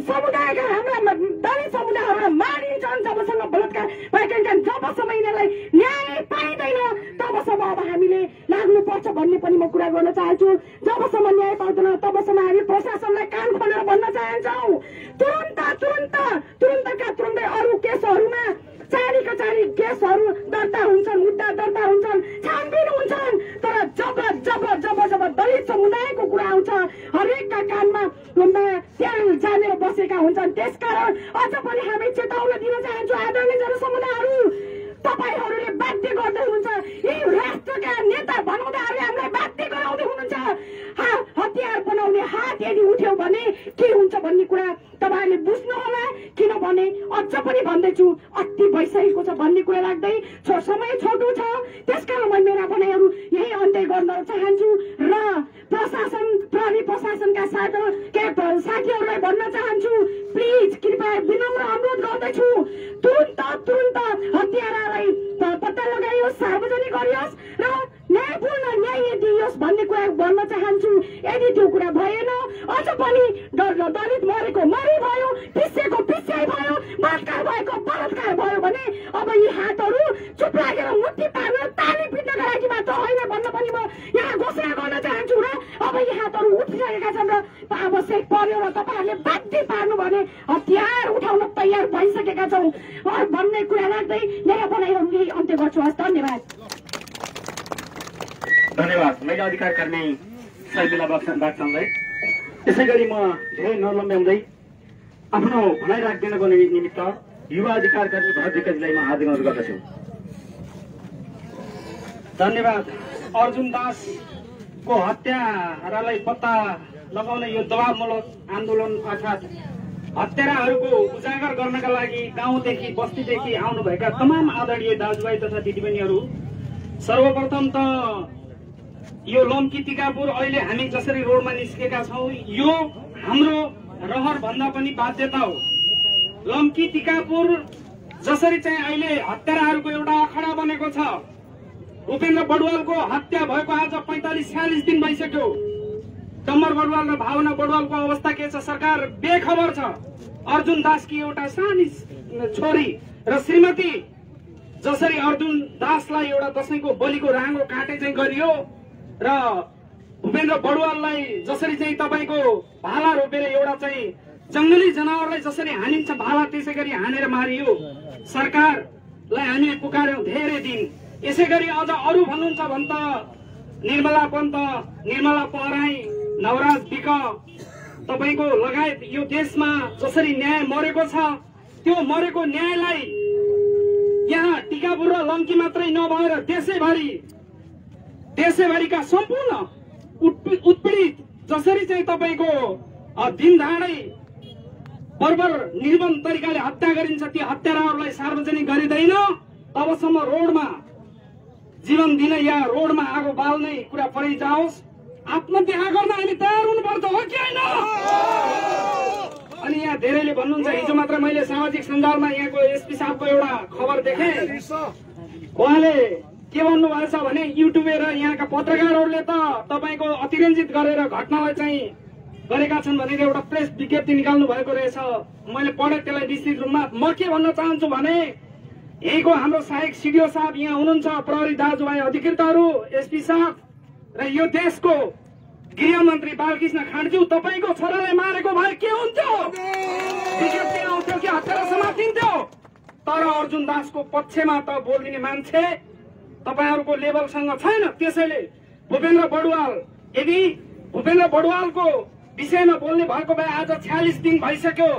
समुदायका, हाम्रा दलित समुदायहरू मारिन्छन्, जबसम्म बलात्कार भएका छन्, जबसम्म यिनीहरूलाई न्याय पाइँदैन तबसम्म अब हामीले लाग्नुपर्छ भन्ने पनि म कुरा गर्न चाहन्छु। जबसम्म न्याय पाउँदैन तबसम्म हामी प्रशासनलाई कान खोलेर भन्न चाहन्छौँ, तुरुन्तै अरू केसहरूमा चारीका चारी केसहरू दर्ता हुन्छन्, मुद्दा दर्ता हुन्छन्, छानबिन हुन्छन्। तर जब दलित समुदायको कुरा आउँछ, हरेकका कानमा तेल जानेर बसेका हुन्छन्। त्यसकारण अझ पनि हामी चेताउन दिन चाहन्छु, आदरणीय जनसमुदायहरू, तपाईँहरूले बाध्य गर्दै हुनुहुन्छ, यी राष्ट्रका नेता बनाउँदाहरूले हामीलाई बाध्य गराउँदै हुनुहुन्छ। हतियार बनाउने हात यदि उठ्यो भने के हुन्छ भन्ने कुरा तपाईँहरूले बुझ्नु होला। किनभने पनि भन्दैछु अति भइसकेको छ भन्ने कुरा लाग्दै समय छोटो छ। त्यसकारण म मेरा भनाइहरू यही अन्त्य गर्न चाहन्छु र प्रशासन प्रहरी प्रशासनका साथीहरूलाई भन्न चाहन्छु, प्लिज कृपया विनम्र अनुरोध गर्दछु, तुरन्त हत्यारालाई पत्ता लगाइयोस्, सार्वजनिक गरियोस् र न्यायपूर्ण न्याय दिइयोस् भन्ने कुरा भन्न चाहन्छु। यदि त्यो कुरा भएन, अझ पनि दलित मरेको मरि भयो, पिस्सेको पिस्याइ भयो, बलात्कार भएको बलात्कार भयो भने अब यी हातहरू चुप लागेर मुट्ठी पार्न ताली पिट्नका लागि मात्र होइन भन्न पनि म यहाँ घोषणा गर्न चाहन्छु र अब यी हातहरू उठिसकेका छन् र आवश्यक पर्यो र तपाईँहरूले बाध्य पार्नु भने हतियार उठाउन तयार भइसकेका छौँ भन्ने कुरा राख्दै मेरो भनाइहरू यही अन्त्य गर्छु। हस्, धन्यवाद। धन्यवाद महिला अधिकार कर्मी शैलीला बागचन्दलाई। यसै गरी म धेरै नलम्ब्याउँदै आफ्नो भनाइ राखिदिनको निमित्त युवा अधिकार कर्मी भरत विकजीलाई म हार्दिक अनुरोध गर्दछु। धन्यवाद। अर्जुन दासको हत्यारालाई पत्ता लगाउने यो दबावमूलक आन्दोलन अर्थात् हत्याराहरूको उजागर गर्नका लागि गाउँदेखि बस्तीदेखि आउनुभएका तमाम आदरणीय दाजुभाइ तथा दिदीबहिनीहरू, सर्वप्रथम त यो लम्की टिकापुर अहिले हामी जसरी रोडमा निस्केका छौँ यो हाम्रो रहर भन्दा पनि बाध्यता हो। लम्की टिकापुर जसरी चाहिँ अहिले हत्याराहरूको एउटा अखडा बनेको छ, उपेन्द्र बडुवालको हत्या भएको आज 45-46 दिन भइसक्यो। डम्बर बडुवाल र भावना बडुवालको अवस्था के छ सरकार बेखबर छ। अर्जुन दासकी एउटा सानी छोरी र श्रीमती जसरी अर्जुन दासलाई एउटा दशैंको बलिको राँगो काटे चाहिँ गरियो र भूपेन्द्र बडुवाललाई जसरी चाहिँ तपाईको भाला रोपेर एउटा चाहिँ जंगली जनावरलाई जसरी हानिन्छ भाला त्यसै गरी हानेर मारियो। सरकारलाई हामीले पुकार्यौं धेरै दिन। यसै गरी अझ अरू भन्नुहुन्छ भने त निर्मला पन्त, निर्मला पराई, नवराज विक तपाईको लगायत यो देशमा जसरी न्याय मरेको छ त्यो मरेको न्यायलाई यहाँ टिकापुर र लम्की मात्रै नभएर देशैभरिका सम्पूर्ण उत्पीडित जसरी चाहिँ तपाईको दिनदाडै बर्बर निर्मम तरिकाले हत्या गरिन्छ ती हत्याराहरूलाई सार्वजनिक गरिँदैन तबसम्म रोडमा जीवन दिन या रोडमा आगो बाल्ने कुरा परिजाओस्। आत्महत्या गर्न अहिले तयार हुनुपर्छ हो कि होइन? अनि यहाँ धेरैले भन्नुहुन्छ, हिजो मात्र मैले सामाजिक सञ्जालमा यहाँको एसपी साहबको एउटा खबर देखेँ। उहाँले के भन्नुभएको छ भने युट्युब र यहाँका पत्रकारहरूले त तपाईको अतिरञ्जित गरेर घटनालाई चाहिँ गरेका छन् भनेर एउटा प्रेस विज्ञप्ति निकाल्नु भएको रहेछ। मैले पढेँ त्यसलाई विस्तृत रूपमा। म के भन्न चाहन्छु भने यहीको हाम्रो सहायक सिडिओ साहब यहाँ हुनुहुन्छ, प्रहरी दाजुभाइ अधिकृतहरू, एसपी साहब र यो देशको गृहमन्त्री बालकृष्ण खाँडज्यू, तपाईको छोरालाई मारेको भए के हुन्थ्यो? विज्ञप्ति आउँथ्यो कि हत्यारा समातिन्थ्यो? तर अर्जुन दासको पक्षमा त बोलिदिने मान्छे तपाईहरूको लेभलसँग छैन। त्यसैले भूपेन्द्र बडुवाल, यदि भूपेन्द्र बडुवालको विषयमा बोल्ने भएको भए आज 46 दिन भइसक्यो।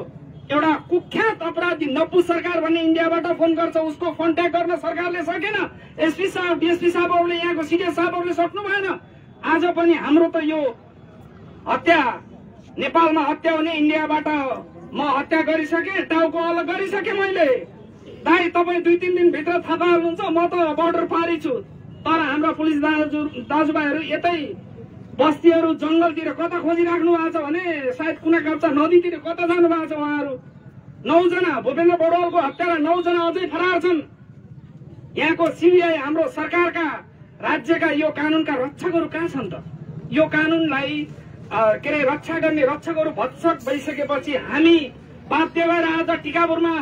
एउटा कुख्यात अपराधी नप्पु सरकार भन्ने इन्डियाबाट फोन गर्छ, उसको कन्ट्याक्ट गर्न सरकारले सकेन। एसपी साहब, डिएसपी साहबहरूले, यहाँको सिडिओ साहबहरूले सक्नु भएन। आज पनि हाम्रो त यो हत्या नेपालमा हत्या हुने इन्डियाबाट म हत्या गरिसकेँ, टाउको अलग गरिसकेँ मैले। दाइ तपाईँ 2-3 दिनभित्र थाहा पाउनुहुन्छ म त बर्डर पारी छु। तर हाम्रा पुलिस दाजुभाइहरू यतै बस्तीहरू जंगलतिर कता खोजिराख्नु भएको छ भने सायद कुना काप्चा नदीतिर कता जानु भएको छ उहाँहरू। 9 जना भूपेन्द्र बडुवालको हत्यारा 9 जना अझै फरार छन्। यहाँको सीबीआई हाम्रो सरकारका राज्यका यो कानूनका रक्षकहरू कहाँ छन् त? यो कानूनलाई के अरे रक्षा गर्ने रक्षकहरू भत्सक भइसकेपछि हामी बाध्य भएर आज टिकापुरमा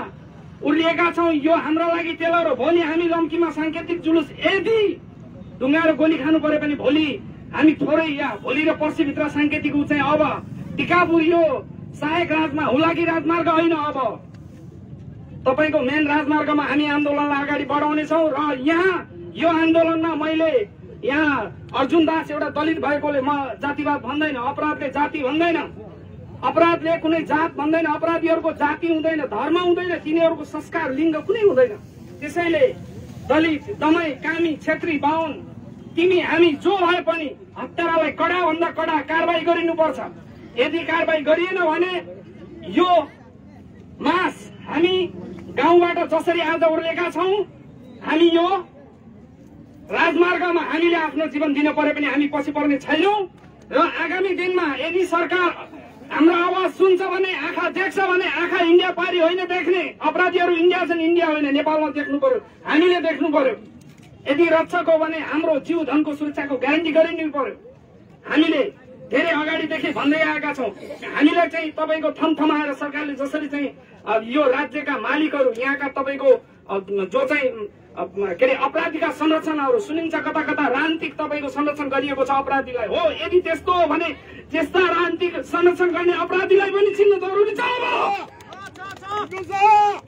उर्लिएका छौं। यो हाम्रा लागि तेल हो। भोलि हामी लम्कीमा सांकेतिक जुलुस यदि ढुङ्गाएर गोली खानु परे पनि भोलि हामी थोरै या भोलि र पर्सिभित्र सांकेतिक चाहिँ अब टिकापुर यो सहायक राजमा हुलाकी राजमार्ग होइन, अब तपाईको मेन राजमार्गमा हामी आन्दोलनलाई अगाडि बढाउनेछौँ। र यहाँ यो आन्दोलनमा मैले यहाँ अर्जुन दास एउटा दलित भएकोले म जातिवाद भन्दैन, अपराधले जाति भन्दैन, अपराधले कुनै जात भन्दैन, अपराधीहरूको जाति हुँदैन, धर्म हुँदैन, तिनीहरूको संस्कार लिङ्ग कुनै हुँदैन। त्यसैले दलित, दमाई, कामी, छेत्री, बाहुन, तिमी हामी जो भए पनि हत्यारालाई कडा भन्दा कडा कारबाही गरिनुपर्छ। यदि कारबाही गरिएन भने यो मास हामी गाउँबाट जसरी आज उर्लेका छौँ, हामी यो राजमार्गमा हामीले आफ्नो जीवन दिन परे पनि हामी पछि पर्ने छैनौँ र आगामी दिनमा यदि सरकार हाम्रो आवाज सुन्छ भने, आँखा देख्छ भने, आँखा इन्डिया पारी होइन देख्ने, अपराधीहरू इन्डिया छन्, इन्डिया होइन नेपालमा देख्नु पर्यो, हामीले देख्नु पर्यो। यदि रक्षक हो भने हाम्रो जीव धनको सुरक्षाको ग्यारेन्टी गरिदिनु पर्यो। हामीले धेरै अगाडिदेखि भन्दै आएका छौँ, हामीलाई चाहिँ तपाईँको थमथमाएर सरकारले जसरी चाहिँ यो राज्यका मालिकहरू, यहाँका तपाईँको जो चाहिँ के अरे अपराधीका संरक्षणहरू सुनिन्छ, कता कता राजनीतिक तपाईँको संरक्षण गरिएको छ अपराधीलाई। हो, यदि त्यस्तो हो भने त्यस्ता राजनीतिक संरक्षण गर्ने अपराधीलाई पनि चिन्न जरुरी छ।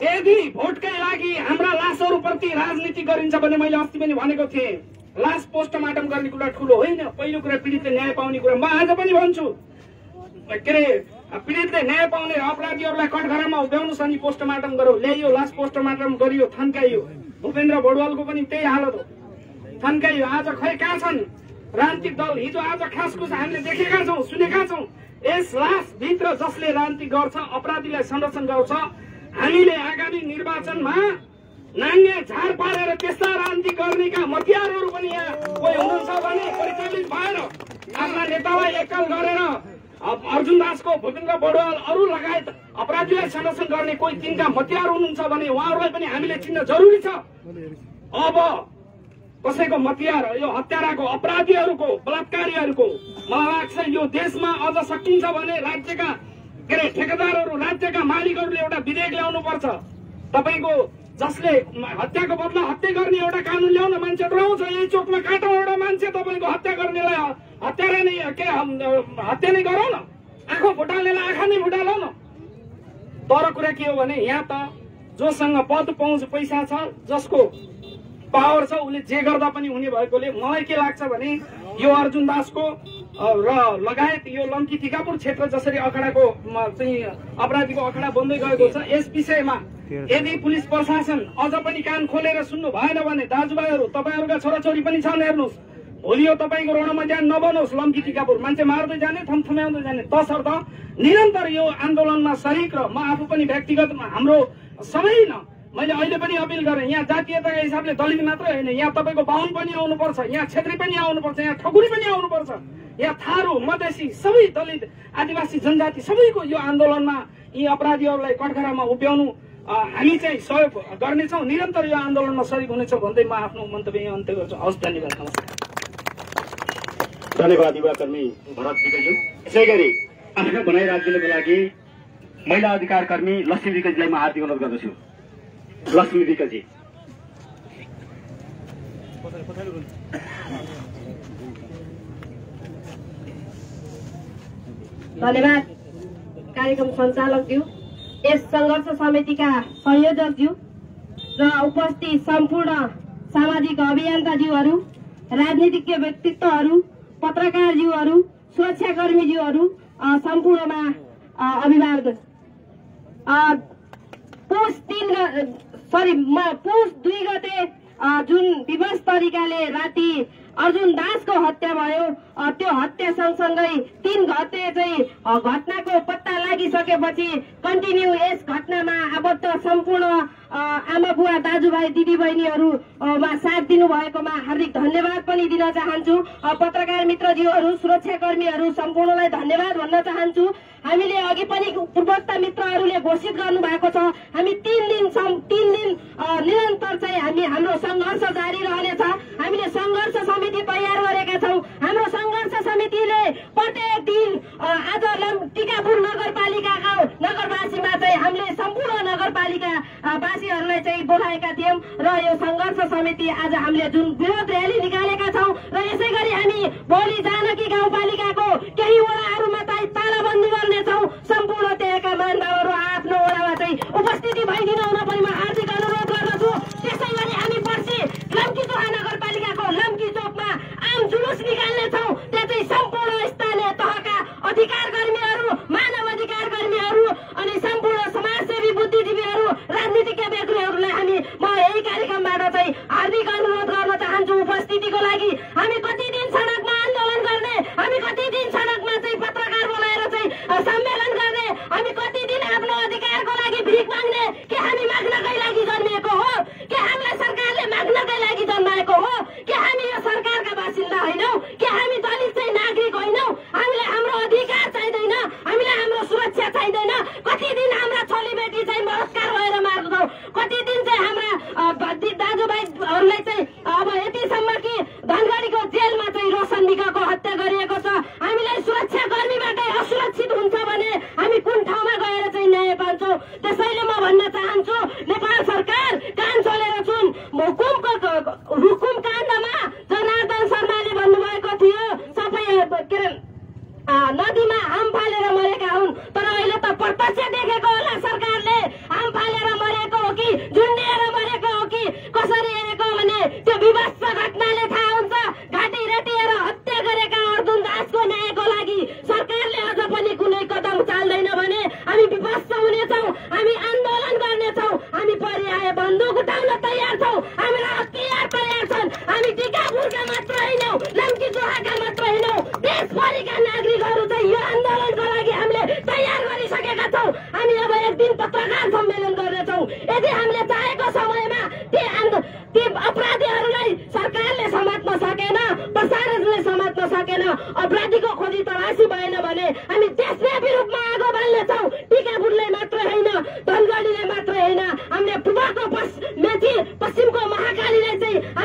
यदि भोटकै लागि हाम्रा लासहरूप्रति राजनीति गरिन्छ भने, मैले अस्ति पनि भनेको थिएँ, लास पोस्टमार्टम गर्ने कुरा ठुलो होइन। पहिलो कुरा पीडितले न्याय पाउने कुरा, म आज पनि भन्छु, के अरे पीडितले न्याय पाउने अपराधीहरूलाई कठघरामा उभ्याउनुहोस् अनि पोस्टमार्टम गरौँ। ल्याइयो, लास पोस्टमार्टम गरियो, थन्काइयो। भूपेन्द्र बडुवालको पनि त्यही हालत हो, थन्काइयो। आज खै कहाँ छन् राजनीतिक दल? हिजो आज खासखुस हामीले देखेका छौँ, सुनेका छौँ। यस लासभित्र जसले राजनीति गर्छ, अपराधीलाई संरक्षण गर्छ, हामीले आगामी निर्वाचनमा नाङ्गे झार पारेर त्यस्ता राजनीति गर्नेका मतियारहरू पनि यहाँ कोही हुनुहुन्छ भने परिचालित भएर आफ्ना नेतालाई एकल गरेर अर्जुन दासको, भूपेन्द्र बडुवाल, अरू लगायत अपराधीलाई संरक्षण गर्ने कोही तिनका मतियार हुनुहुन्छ भने उहाँहरूलाई पनि हामीले चिन्न जरुरी छ। अब कसैको मतियार, यो हत्याराको, अपराधीहरूको, बलात्कारीहरूको, मलाई लाग्छ यो देशमा अझ सकिन्छ भने राज्यका के अरे ठेकेदारहरू, राज्यका मालिकहरूले एउटा विधेयक ल्याउनु पर्छ। तपाईँको जसले हत्याको बदला हत्या गर्ने एउटा कानून ल्याउन, मान्छे डराउँछ, यही चोकमा काटौँ एउटा मान्छे, तपाईँको हत्या गर्नेलाई हत्यारा नै के हत्या नै गरौँ न, आँखा फुटाल्नेलाई आँखा नै फुटालौ न। तर कुरा के हो भने यहाँ त जोसँग पद पहुँच पैसा छ, जसको पावर छ, उसले जे गर्दा पनि हुने भएकोले मलाई के लाग्छ भने यो अर्जुन दासको र लगायत यो लम्की टिकापुर क्षेत्र जसरी अखडाको चाहिँ अपराधीको अखडा बन्दै गएको छ, यस विषयमा यदि पुलिस प्रशासन अझ पनि कान खोलेर सुन्नु भएन भने दाजुभाइहरू, तपाईँहरूका छोराछोरी पनि छन्, हेर्नुहोस्, भोलि यो तपाईँको रण मैदान नबनोस्। लम्की टिकापुर मान्छे मार्दै जाने, थमथम्याउँदै जाने, तसर्थ निरन्तर यो आन्दोलनमा सरिक र म आफू पनि व्यक्तिगत हाम्रो सबै न, मैले अहिले पनि अपिल गरेँ, यहाँ जातीयताका हिसाबले दलित मात्र होइन, यहाँ तपाईँको बाहुन पनि आउनुपर्छ, यहाँ क्षेत्री पनि आउनुपर्छ, यहाँ ठकुरी पनि आउनुपर्छ, यहाँ थारू, मधेसी, सबै दलित, आदिवासी जनजाति सबैको यो आन्दोलनमा यी अपराधीहरूलाई कठघरामा उभ्याउनु हामी चाहिँ सहयोग गर्नेछौँ। निरन्तर यो आन्दोलनमा सरिक हुनेछौँ भन्दै म आफ्नो मन्तव्य यहाँ अन्त्य गर्छु। हवस्, धन्यवाद, नमस्कार। धन्यवाद युवा कर्मी भरत विकज्यू। यसै गरी आफ्नो भनाइ राखिदिनको लागि महिला अधिकार कर्मी लक्ष्मी विकजीलाई म हार्दिक अनुरोध गर्दछु। लक्ष्मी विकजी। धन्यवाद कार्यक्रम सञ्चालकज्यू, यस संघर्ष समितिका संयोजकज्यू र उपस्थित सम्पूर्ण सामाजिक अभियन्ताज्यूहरू, राजनीतिज्ञ व्यक्तित्वहरू, पत्रकारज्यूहरू, सुरक्षाकर्मीज्यूहरू सम्पूर्णमा अभिवादन। पुस 2 गते जुन विवश तरिकाले राति अर्जुन दासको हत्या भयो, त्यो हत्या सँगसँगै 3 गते चाहिँ घटनाको पत्ता लागिसकेपछि कन्टिन्यू यस घटनामा आबद्ध सम्पूर्ण आमा बुवा, दाजुभाइ, दिदीबहिनीहरूमा साथ दिनुभएकोमा हार्दिक धन्यवाद पनि दिन चाहन्छु। पत्रकार मित्रज्यूहरू, सुरक्षाकर्मीहरू सम्पूर्णलाई धन्यवाद भन्न चाहन्छु। हामीले अघि पनि पूर्वोक्त मित्रहरूले घोषित गर्नु भएको छ, हामी 3 दिन निरन्तर चाहिँ हाम्रो संघर्ष जारी रहनेछ। हामीले संघर्ष समिति तयार गरेका छौँ। हाम्रो संघर्ष समितिले प्रत्येक दिन आज टिकापुर नगरपालिकाका नगरवासीमा चाहिँ हामीले सम्पूर्ण नगरपालिका वासीहरूलाई चाहिँ बोलाएका थियौँ र यो संघर्ष समिति आज हामीले जुन विरोध र्याली निकालेका छौँ र यसै गरी हामी भोलि जानकी गाउँपालिकाको केही वडाहरूमा चाहिँ तालाबन्दी गर्नेछौँ। सम्पूर्ण त्यहाँका मानवहरू आफ्नो वडामा चाहिँ उपस्थिति भइदिनु हुन पनि म हार्दिक अनुरोध गर्दछु। त्यसै गरी हामी पर्सि लम्की चोहा नगरपालिकाको लम्की चोकमा आम जुलुस निकाल्नेछौँ। त्यहाँ चाहिँ सम्पूर्ण स्थानीय तहका अधिकार कर्मीहरू, मानव अधिकार कर्मीहरू अनि सम्पूर्ण समाजसेवी बुद्धिजीवीहरू, राजनीतिज्ञ व्यक्तिहरूलाई म यही कार्यक्रमबाट चाहिँ हार्दिक अनुरोध गर्न चाहन्छु उपस्थितिको लागि। हामी कति दिन सडकमा आन्दोलन गर्ने, हामी कति दिन सडकमा चाहिँ पत्रकार बोलाएर चाहिँ सम्मेलन गर्ने, हामी कति दिन आफ्नो अधिकारको लागि भिख माग्ने, के हामी माग्न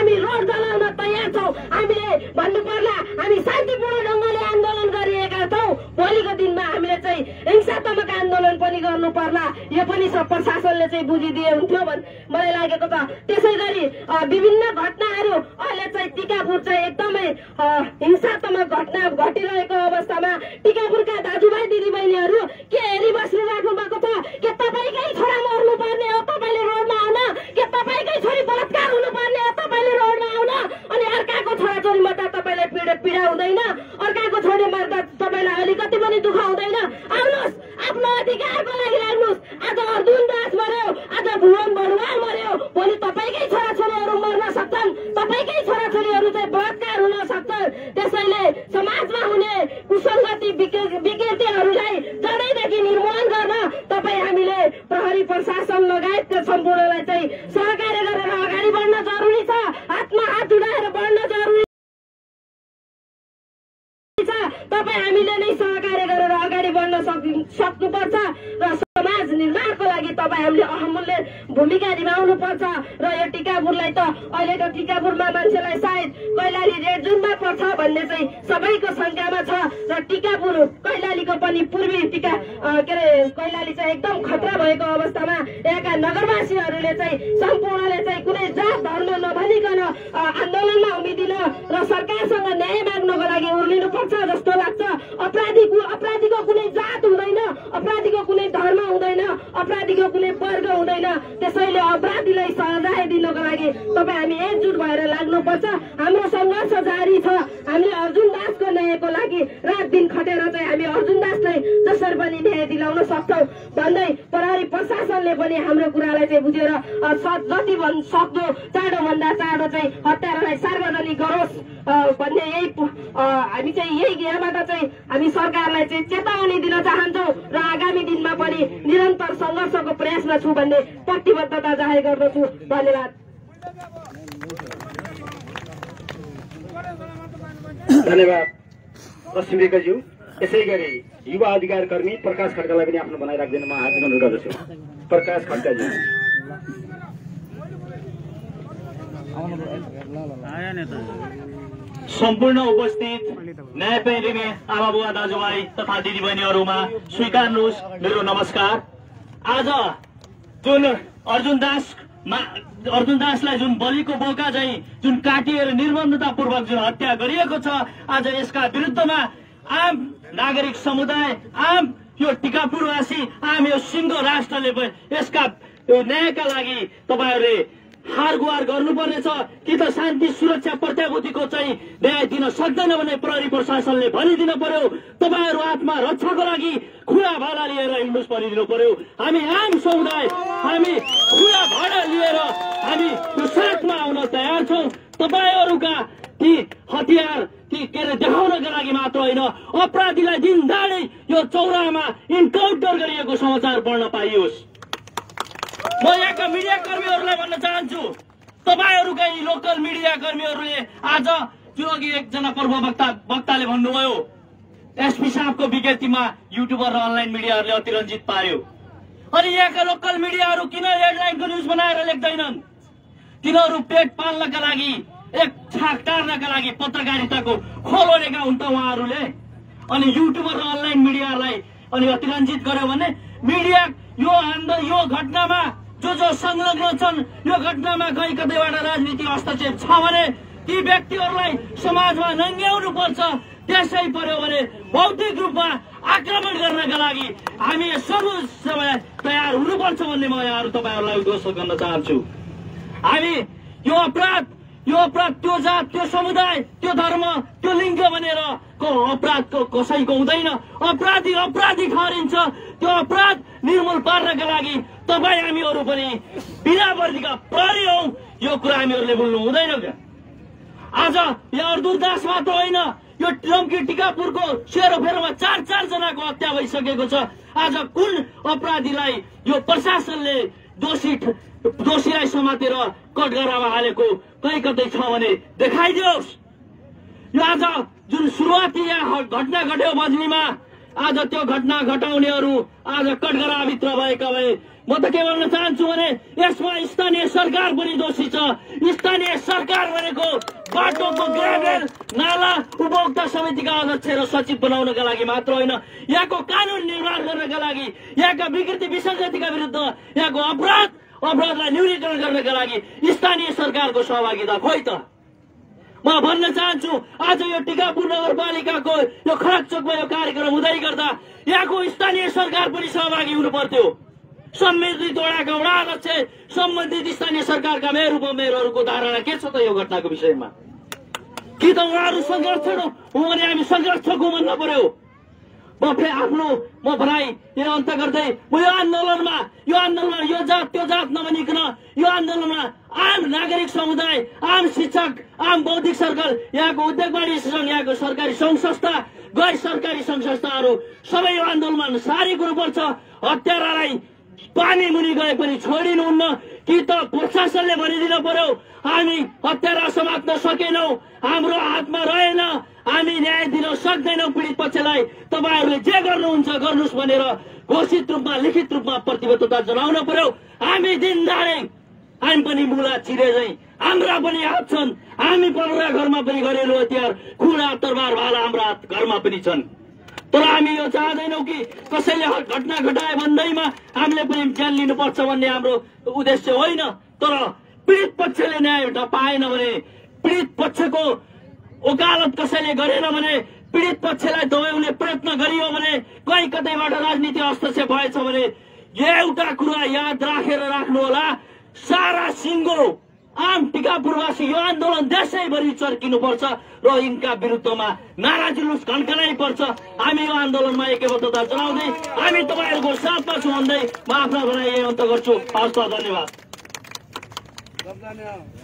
हामी रोड जलाउन तयार छौँ। हामीले भन्नु पर्ला हामी शान्तिपूर्ण ढङ्गले आन्दोलन गरिरहेका छौँ। भोलिको दिनमा हामीले चाहिँ हिंसात्मक आन्दोलन पनि गर्नु पर्ला, यो पनि सब प्रशासनले चाहिँ बुझिदिए हुन्थ्यो मलाई लागेको छ। त्यसै गरी विभिन्न घटनाहरू अहिले चाहिँ टिकापुर चाहिँ एकदमै हिंसात्मक घटना घटिरहेको अवस्थामा टिकापुरका दाजुभाइ दिदीबहिनीहरू के हेरी बसिराख्नु भएको छ? के तपाईँकै छोरा मर्नु पर्ने हो तपाईँले रोडमा आउन? के तपाईँकै छोरी बलात्कार हुनुपर्ने हो तपाईँले रोडमा आउन? अनि अर्काको छोराछोरी मर्दा तपाईँलाई पीडा हुँदैन? अर्काको छोरी मर्दा तपाईँलाई अलिकति पनि दुःख हुँदैन? आउनुहोस्, आफ्नो अधिकारको लागि लाग्नुहोस्। आज अर्जुन दास मर्यो, आज भुवन बढुवाल मर्यो, भोलि तपाईँकै छोराछोरीहरू मर्न सक्छन्, तपाईँकै छोराछोरीहरू चाहिँ बलात्कार हुन सक्छन्। त्यसैले समाजमा हुने कुसङ्गति विकृतिहरूलाई जडैदेखि निर्मूलन गर्न तपाईँ हामीले प्रहरी प्रशासन लगायतका सम्पूर्णलाई चाहिँ सहकार्य गरेर अगाडि बढ्न जरुरी छ। हातमा हात उडाएर बढ्न जरुरी छ। तपाईँ हामीले नै सहकार्य गरेर अगाडि बढ्न सक्नुपर्छ र समाज निर्माणको लागि तपाईँ हामीले अहमूल्य भूमिका निभाउनु पर्छ। र यो टिकापुरलाई त अहिलेको टिकापुरमा मान्छेलाई सायद कैलाली रेड जोनमा पर्छ भन्ने चाहिँ सबैको शङ्कामा छ। र टिकापुर कैलालीको पनि पूर्वी कैलाली चाहिँ एकदम खतरा भएको अवस्थामा यहाँका नगरवासीहरूले चाहिँ सम्पूर्णले चाहिँ कुनै जात धर्म नभनिकन आन्दोलनमा उभिदिन र सरकारसँग न्याय माग्नको लागि उर्लिनु पर्छ जस्तो लाग्छ। अपराधीको कुनै जात हुँदैन, अपराधीको कुनै धर्म हुँदैन, अपराधीको कुनै वर्ग हुँदैन। त्यसैले अपराधीलाई सजाय दिनको लागि तपाईँ हामी एकजुट भएर लाग्नुपर्छ। हाम्रो सङ्घर्ष जारी छ। हामीले अर्जुन दासको न्यायको लागि रात दिन खटेर चाहिँ हामी अर्जुन दासलाई जसरी पनि न्याय दिलाउन सक्छौँ भन्दै प्रहरी प्रशासनले पनि हाम्रो कुरालाई चाहिँ बुझेर जति सक्दो चाँडोभन्दा चाँडो चाहिँ हत्यारालाई सार्वजनिक गरोस् भन्ने हामी चाहिँ यही यहाँबाट चाहिँ हामी सरकारलाई चाहिँ चेतावनी दिन चाहन्छौँ र आगामी दिनमा पनि निरन्तर सङ्घर्षको प्रयासमा छु भन्ने प्रतिबद्धता जाहेर गर्दछु। धन्यवाद। धन्यवाद पश्चिम रेखाज्यू। यसै गरी युवा अधिकार कर्मी प्रकाश खड्कालाई पनि आफ्नो भनाइ राख्दैन म हार्दिक अनुरोध गर्दछु। प्रकाश खड्काज्यू। सम्पूर्ण उपस्थित न्यायप्रेमी आमा बुवा दाजुभाइ तथा दिदीबहिनीहरूमा स्वीकार्नुहोस् मेरो नमस्कार। आज जुन अर्जुन दासलाई जुन बलिको बोका चाहिँ जुन काटिएर निर्ममतापूर्वक जुन हत्या गरिएको छ, आज यसका विरुद्धमा आम नागरिक समुदाय, आम यो टिकापुरवासी, आम यो सिङ्गो राष्ट्रले यसका न्यायका लागि तपाईँहरूले हार गुहार गर्नुपर्नेछ। कि त शान्ति सुरक्षा प्रत्याभूतिको चाहिँ न्याय दिन सक्दैन भने प्रहरी प्रशासनले भनिदिनु पर्यो। तपाईँहरू आत्मा रक्षाको लागि खुला भाला लिएर हिँड्नुहोस् भनिदिनु पर्यो। हामी आम समुदाय हामी खुला भाडा लिएर हामी यो सडकमा आउन तयार छौँ। तपाईँहरूका ती हतियार देखाउनका लागि मात्र होइन, अपराधीलाई दिनदाडै यो चौरामा इन्काउन्टर गरिएको समाचार पढ्न पाइयोस्। म यहाँका मिडिया कर्मीहरूलाई भन्न चाहन्छु, तपाईँहरूका यी लोकल मिडिया कर्मीहरूले आज जो अघि एकजना पूर्व वक्ताले भन्नुभयो एसपी साहबको विज्ञप्तिमा युट्युबर र अनलाइन मिडियाहरूले अतिरञ्जित पार्यो। अनि यहाँका लोकल मिडियाहरू किन हेडलाइनको न्युज बनाएर लेख्दैनन्? तिनीहरू पेट पाल्नका लागि, एक छाक टार्नका लागि पत्रकारिताको खोल ओढेका हुन् त उहाँहरूले। अनि युट्युबर र अनलाइन मिडियालाई अनि अतिरञ्जित गर्यो भने मिडिया यो घटनामा जो संलग्न छन्, यो घटनामा कहीँ कतैबाट राजनीतिक हस्तक्षेप छ भने ती व्यक्तिहरूलाई समाजमा नङ्ग्याउनु पर्छ। त्यसै पर्यो भने भौतिक रूपमा आक्रमण गर्नका लागि हामी सब समय तयार हुनुपर्छ भन्ने म यहाँहरू तपाईँहरूलाई उद्घोष गर्न चाहन्छु। हामी यो अपराध त्यो जात, त्यो समुदाय, त्यो धर्म, त्यो लिङ्ग भनेर अपराध कसैको हुँदैन। अपराधी ठहरिन्छ। त्यो अपराध निर्मूल पार्नका लागि तपाईँ हामीहरू पनि बिना वर्दीका प्रहरी हौ, यो कुरा हामीहरूले बोल्नु हुँदैन क्या। आज यहाँ अर्जुन दास मात्र होइन, यो लम्की टिकापुरको सेरोफेरोमा 4 जनाको हत्या भइसकेको छ। आज कुन अपराधीलाई यो प्रशासनले दोषीलाई समातेर कटघरामा हालेको कहीँ कतै छ भने देखाइदियोस्। यो आज जुन सुरुवाती यहाँ घटना घट्यो बजनीमा, आज त्यो घटना घटाउनेहरू आज कटघराभित्र भएका भए म त के भन्न चाहन्छु भने यसमा स्थानीय सरकार पनि दोषी छ। स्थानीय सरकार भनेको बाटोको ग्राभेल नाला उपभोक्ता समितिका अध्यक्ष र सचिव बनाउनका लागि मात्र होइन, यहाँको कानून निर्माण गर्नका लागि, यहाँका विकृति विसङ्गतिका विरुद्ध, यहाँको अपराधलाई न्यूनीकरण गर्नका लागि स्थानीय सरकारको सहभागिता खोइ त। म भन्न चाहन्छु आज यो टिकापुर नगरपालिकाको यो खडकचोकमा यो कार्यक्रम हुँदै गर्दा यहाँको स्थानीय सरकार पनि सहभागी हुनु पर्थ्यो। सम्बन्धित वडाका वडा अध्यक्ष, सम्बन्धित स्थानीय सरकारका मेयर उपमेयरहरूको धारणा के छ त यो घटनाको विषयमा? कि त उहाँहरू सङ्घर्ष हो भने हामी सङ्घर्षको भन्न पर्यो। म भनाइ यहाँ अन्त गर्दै म यो आन्दोलनमा यो जात त्यो जात नभनिकन यो आन्दोलनमा आम नागरिक समुदाय, आम शिक्षक, आम बौद्धिक सर्कल, यहाँको उद्योग वाणिज्य सङ्घ, यहाँको सरकारी सङ्घ संस्था, गैर सरकारी सङ्घ संस्थाहरू सबै यो आन्दोलनमा सारिक हुनुपर्छ। हत्यारालाई पानी मुनि गए पनि छोडिनुहुन्न कि त प्रशासनले भनिदिन पर्यो हामी हत्यारा समात्न सकेनौँ, हाम्रो हातमा रहेन, हामी न्याय दिन सक्दैनौँ पीडित पक्षलाई, तपाईँहरूले जे गर्नुहुन्छ गर्नुहोस् भनेर घोषित रूपमा लिखित रूपमा प्रतिबद्धता जनाउन पर्यो। हामी दिनदाडै हामी पनि मुला चिरे झैँ हाम्रा पनि हात छन्, हामी पल्रा घरमा पनि घरेलु हतियार खुला तरबार भाला हाम्रा घरमा पनि छन्। तर हामी यो चाहँदैनौँ कि कसैले घटना घटाए भन्दैमा हामीले पनि ज्यान लिनुपर्छ भन्ने हाम्रो उद्देश्य होइन। तर पीडित पक्षले न्याय पाएन भने, पीडित पक्षको वकालत कसैले गरेन भने, पीडित पक्षलाई दबाउने प्रयत्न गरियो भने, कहीँ कतैबाट राजनीति हस्तक्षेप भएछ भने एउटा कुरा याद राखेर राख्नु होला, सारा सिङ्गो आम टिकापुरवासी यो आन्दोलन देशैभरि चर्किनुपर्छ र यिनका विरुद्धमा नारा जुलुस खन्कनै पर्छ। हामी यो आन्दोलनमा एकबद्धता जनाउँदै हामी तपाईँहरूको साथमा छौँ भन्दै म आफ्नो भनाइ यही अन्त गर्छु। हस्त धन्यवाद।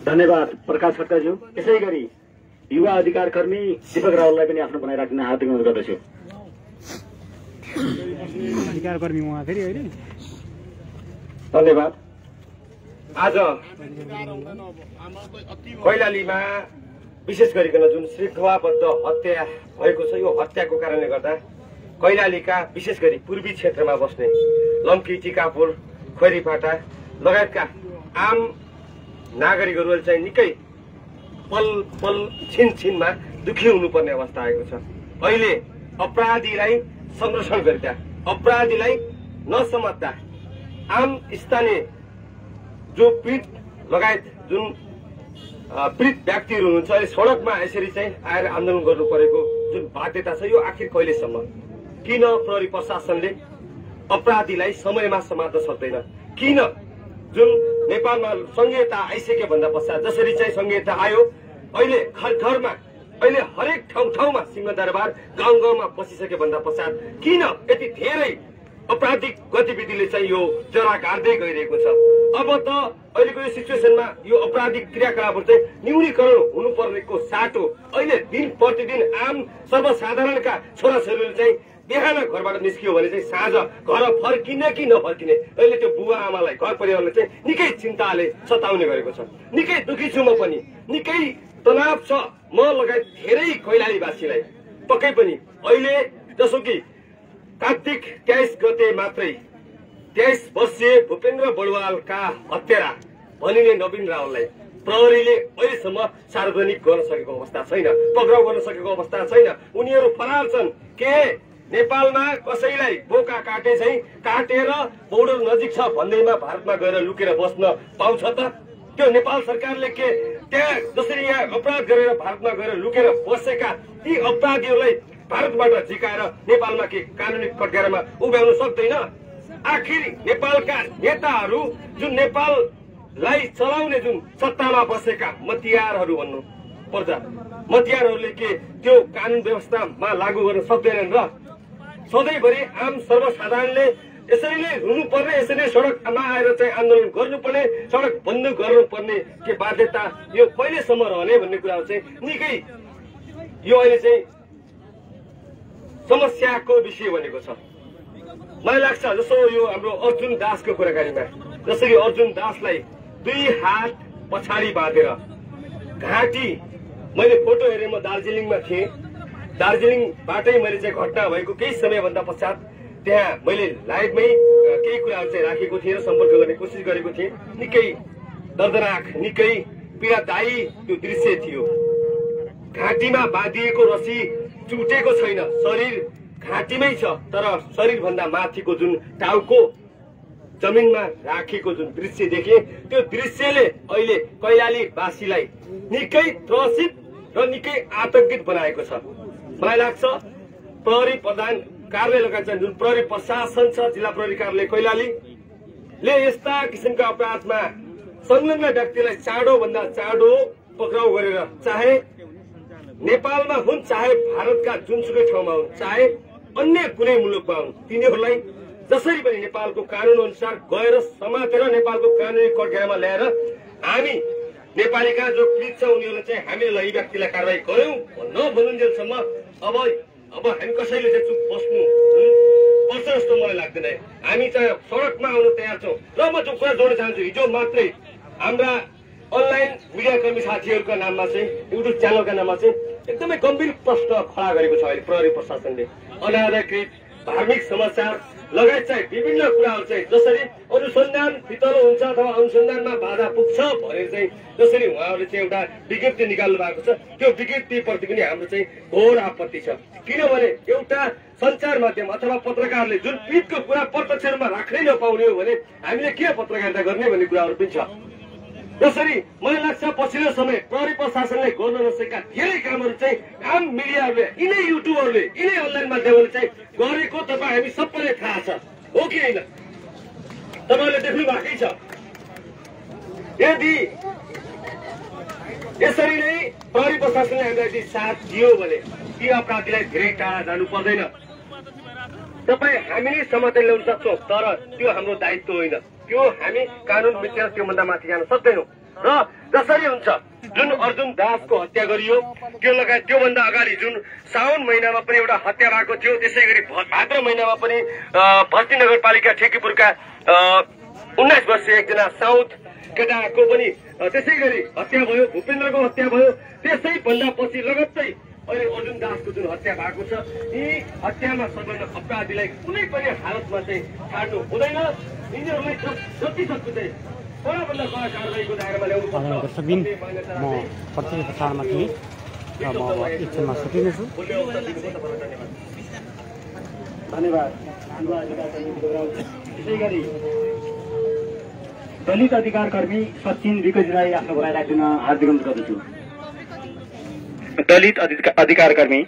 धन्यवाद प्रकाश खड्काज्यू। यसै गरी युवा अधिकार कर्मी दीपक रावललाई पनि आफ्नो भनाइ राख्न हार्दिक अनुरोध गर्दछु। अधिकार कर्मी उहाँ फेरि अहिले धन्यवाद। आज कैलालीमा विशेष गरिकन जुन श्रृङ्खलाबद्ध हत्या भएको छ, यो हत्याको कारणले गर्दा कैलालीका विशेष गरी पूर्वी क्षेत्रमा बस्ने लम्की, टिकापुर, खैरीफाटा लगायतका आम नागरिकहरूले चाहिँ निकै पल पल छिनमा दुखी हुनुपर्ने अवस्था आएको छ। अहिले अपराधीलाई संरक्षण गर्दा, अपराधीलाई नसमात्दा आम स्थानीय जो पीडित लगायत जुन पीडित व्यक्तिहरू हुनुहुन्छ अहिले सडकमा यसरी चाहिँ आएर आन्दोलन गर्नु परेको जुन बाध्यता छ, यो आखिर कहिलेसम्म? किन प्रहरी प्रशासनले अपराधीलाई समयमा समात्न सक्दैन? किन जुन नेपालमा संहिता आइसके भन्दा पश्चात जसरी चाहिँ संहिता आयो, अहिले घर घरमा, अहिले हरेक ठाउँमा सिंहदरबार गाउँ गाउँमा बसिसके भन्दा पश्चात किन यति धेरै अपराधिक गतिविधिले चाहिँ यो जरा गाड्दै गइरहेको छ? अब त अहिलेको यो सिचुएसनमा यो अपराधिक क्रियाकलापहरू चाहिँ न्यूनीकरण हुनुपर्नेको साटो अहिले दिन प्रतिदिन आम सर्वसाधारणका छोराछोरीले चाहिँ बिहान घरबाट निस्कियो भने चाहिँ साँझ घर फर्किने कि नफर्किने, अहिले त्यो बुवा आमालाई, घर परिवारलाई चाहिँ निकै चिन्ताले सताउने गरेको छ। निकै दुखी छु म पनि, निकै तनाव छ म लगायत धेरै कैलालीवासीलाई। पक्कै पनि अहिले जसो कि कार्तिक 23 गते मात्रै 23 वर्षीय भूपेन्द्र बडुवालका हत्यारा भनिने नवीन रावललाई प्रहरीले अहिलेसम्म सार्वजनिक गर्न सकेको अवस्था छैन, पक्राउ गर्न सकेको अवस्था छैन। उनीहरू फरार छन्। के नेपालमा कसैलाई बोका काटे चाहिँ काटेर बोर्डर नजिक छ भन्दैमा भारतमा गएर लुकेर बस्न पाउँछ त? त्यो नेपाल सरकारले के त्यहाँ जसरी यहाँ अपराध गरेर भारतमा गएर लुकेर बसेका ती अपराधीहरूलाई भारतबाट झिकाएर नेपालमा के कानुनी कटघरामा उभ्याउन सक्दैन? आखिर नेपालका नेताहरू जुन नेपाललाई चलाउने जुन सत्तामा बसेका मतियारहरू भन्नु पर्छ, मतियारहरूले के त्यो कानुन व्यवस्थामा लागू गर्न सक्दैनन् र? सधैँभरि आम सर्वसाधारणले यसरी नै रुनुपर्ने, यसरी नै सडकमा आएर चाहिँ आन्दोलन गर्नुपर्ने, सडक बन्द गर्नुपर्ने के बाध्यता यो कहिलेसम्म रहने भन्ने कुरा चाहिँ निकै यो अहिले चाहिँ समस्याको विषय बनेको छ। मलाई लाग्छ जस्तो यो हाम्रो अर्जुन दासको कुराकानीमा जसरी अर्जुन दासलाई 2 हात पछाडि बाँधेर घाँटी, मैले फोटो हेरेँ, म दार्जिलिङमा थिएँ, दार्जिलिङबाटै मैले चाहिँ घटना भएको केही समयभन्दा पश्चात त्यहाँ मैले लाइभमै केही कुराहरू चाहिँ राखेको थिएँ र सम्पर्क गर्ने कोसिस गरेको थिएँ। निकै दर्दनाक, निकै पीडादायी त्यो दृश्य थियो। घाँटीमा बाँधिएको रस्सी चुटेको छैन, शरीर घाँटीमै छ, तर शरीरभन्दा माथिको जुन टाउको जमिनमा राखेको जुन दृश्य देखे, त्यो दृश्यले अहिले कैलालीवासीलाई निकै त्रसित र निकै आतंकित बनाएको छ। मलाई लाग्छ प्रहरी प्रधान कार्यालय लगायत जुन प्रहरी प्रशासन छ, जिल्ला प्रहरी कार्यालय कैलालीले यस्ता किसिमका अपराधमा संलग्न व्यक्तिलाई चाँडोभन्दा चाँडो पक्राउ गरेर, चाहे नेपालमा हुन्, चाहे भारतका जुनसुकै ठाउँमा हुन्, चाहे अन्य कुनै मुलुकमा हुन्, तिनीहरूलाई जसरी पनि नेपालको कानून अनुसार गएर समातेर नेपालको कानूनी कठघरामा ल्याएर हामी नेपालीका जो पीडित छ उनीहरूले चाहिँ हामीले यी व्यक्तिलाई कारवाही गर्यौं नभनुन्जेलसम्म अब हामी कसैले चाहिँ चुप बस्नु पर्छ जस्तो मलाई लाग्दैन। हामी चाहिँ सडकमा आउन तयार छौँ। र म जो कुरा जोड्न चाहन्छु, हिजो मात्रै हाम्रा अनलाइन मिडियाकर्मी साथीहरूका नाममा चाहिँ युट्युब च्यानलका नाममा चाहिँ एकदमै गम्भीर प्रश्न खडा गरेको छ अहिले प्रहरी प्रशासनले। अनाधिकृत धार्मिक समाचार लगायत चाहिँ विभिन्न कुराहरू चाहिँ जसरी अनुसन्धान फितलो हुन्छ अथवा अनुसन्धानमा बाधा पुग्छ भनेर चाहिँ जसरी उहाँहरूले चाहिँ एउटा विज्ञप्ति निकाल्नु भएको छ, त्यो विज्ञप्तिप्रति पनि हाम्रो चाहिँ घोर आपत्ति छ। किनभने एउटा सञ्चार माध्यम अथवा पत्रकारले जुन पीडितको कुरा प्रत्यक्ष रूपमा राख्नै नपाउने हो भने हामीले के पत्रकारिता गर्ने भन्ने कुराहरू पनि छ। जसरी मलाई लाग्छ पछिल्लो समय प्रहरी प्रशासनले गर्न नसकेका धेरै कामहरू चाहिँ आम मिडियाहरूले, यिनै युट्युबरले, यिनै अनलाइन माध्यमले चाहिँ गरेको तपाईँ हामी सबैलाई थाहा छ, हो कि होइन? तपाईँहरूले देख्नु भएकै छ। यदि यसरी नै प्रहरी प्रशासनले हामीलाई यदि साथ दियो भने ती अपराधीलाई धेरै टाढा जानु पर्दैन। तपाईँ हामीले समाधान ल्याउन सक्छौँ, तर त्यो हाम्रो दायित्व होइन। त्यो हामी कानून मिचेर त्योभन्दा माथि जान सक्दैनौँ। र जसरी हुन्छ जुन अर्जुन दासको हत्या गरियो, त्यो लगायत त्योभन्दा अगाडि जुन साउन महिनामा पनि एउटा हत्या भएको थियो, त्यसै गरी भाद्र महिनामा पनि भर्ती नगरपालिका ठेकीपुरका 19 वर्षीय एकजना साउथ केटाको पनि त्यसै गरी हत्या भयो, भूपेन्द्रको हत्या भयो। त्यसै भन्दा पछि लगत्तै अहिले अर्जुन दासको जुन हत्या भएको छ, यी हत्यामा संलग्न अपराधीलाई कुनै पनि हालतमा चाहिँ छाड्नु हुँदैन। यिनीहरूलाई जति सक्दो चाहिँ कडाभन्दा कडा कारवाहीको दायरामा ल्याउनु पर्छ। दर्शकबिन, म प्रत्यक्ष प्रसारणमा थिएँ र म अब एकछिनमा छुट्टिनेछु। धन्यवाद। त्यसै गरी दलित अधिकार कर्मी सचिन विकजीलाई आफ्नो भनाइ राखिदिन हार्दिक अनुरोध गर्दछु। दलित अधिकार कर्मी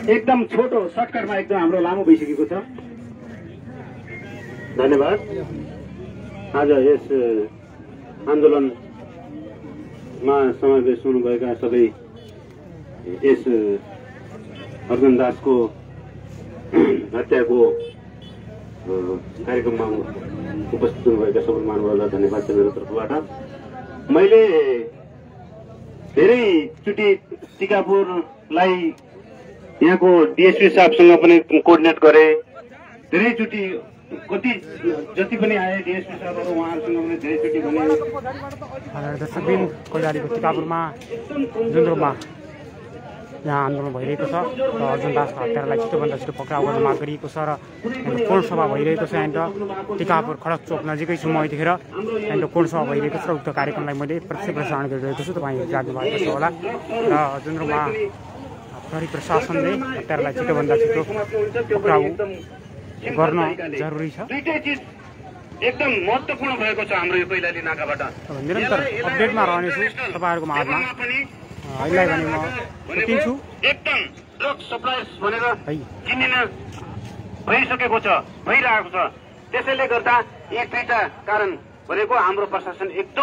एकदम छोटो सर्टकटमा एकदम हाम्रो लामो भइसकेको छ। धन्यवाद। आज यस आन्दोलनमा समावेश हुनुभएका सबै यस अर्जुन दासको हत्याको कार्यक्रममा उपस्थित हुनुभएका सबै महानुभावहरूलाई धन्यवाद छ मेरो तर्फबाट। मैले धेरैचोटि टिकापुरलाई यहाँको डिएसपी साहबसँग पनि कोअर्डिनेट गरे, धेरैचोटि कति जति पनि आए डिएसपी साहबहरू उहाँहरूसँग पनि धेरैचोटि भने। दर्शकबिन, कैलालीको टिकापुरमा जुन रूपमा यहाँ आन्दोलन भइरहेको छ र अर्जुन दासको हत्यारालाई छिटोभन्दा छिटो पक्राउ गर्न माग गरिएको छ र पूर्ण सभा भइरहेको छ। यहाँनिर टिकापुर खडक चोक नजिकै छु म यतिखेर। यहाँनिर पूर्ण सभा भइरहेको छ र उक्त कार्यक्रमलाई मैले प्रत्यक्ष प्रसारण गरिरहेको छु, तपाईँ जान्नु भएको छ होला। र जुन रूपमा प्रहरी प्रशासनले हत्यारालाई छिटोभन्दा छिटो पक्राउ गर्न जरुरी छ। एकदम महत्त्वपूर्ण भएको छ हाम्रो यो कैलाली नाकाबाट। निरन्तर अपडेटमा रहनेछु तपाईँहरूको माझमा। अहिले भने म छुट्टिन्छु। एकदम ड्रग सप्लायर्स भनेर चिनिन भइसकेको छ, भइरहेको छ। त्यसैले गर्दा यी दुईटा कारण भनेको हाम्रो प्रशासन एकदम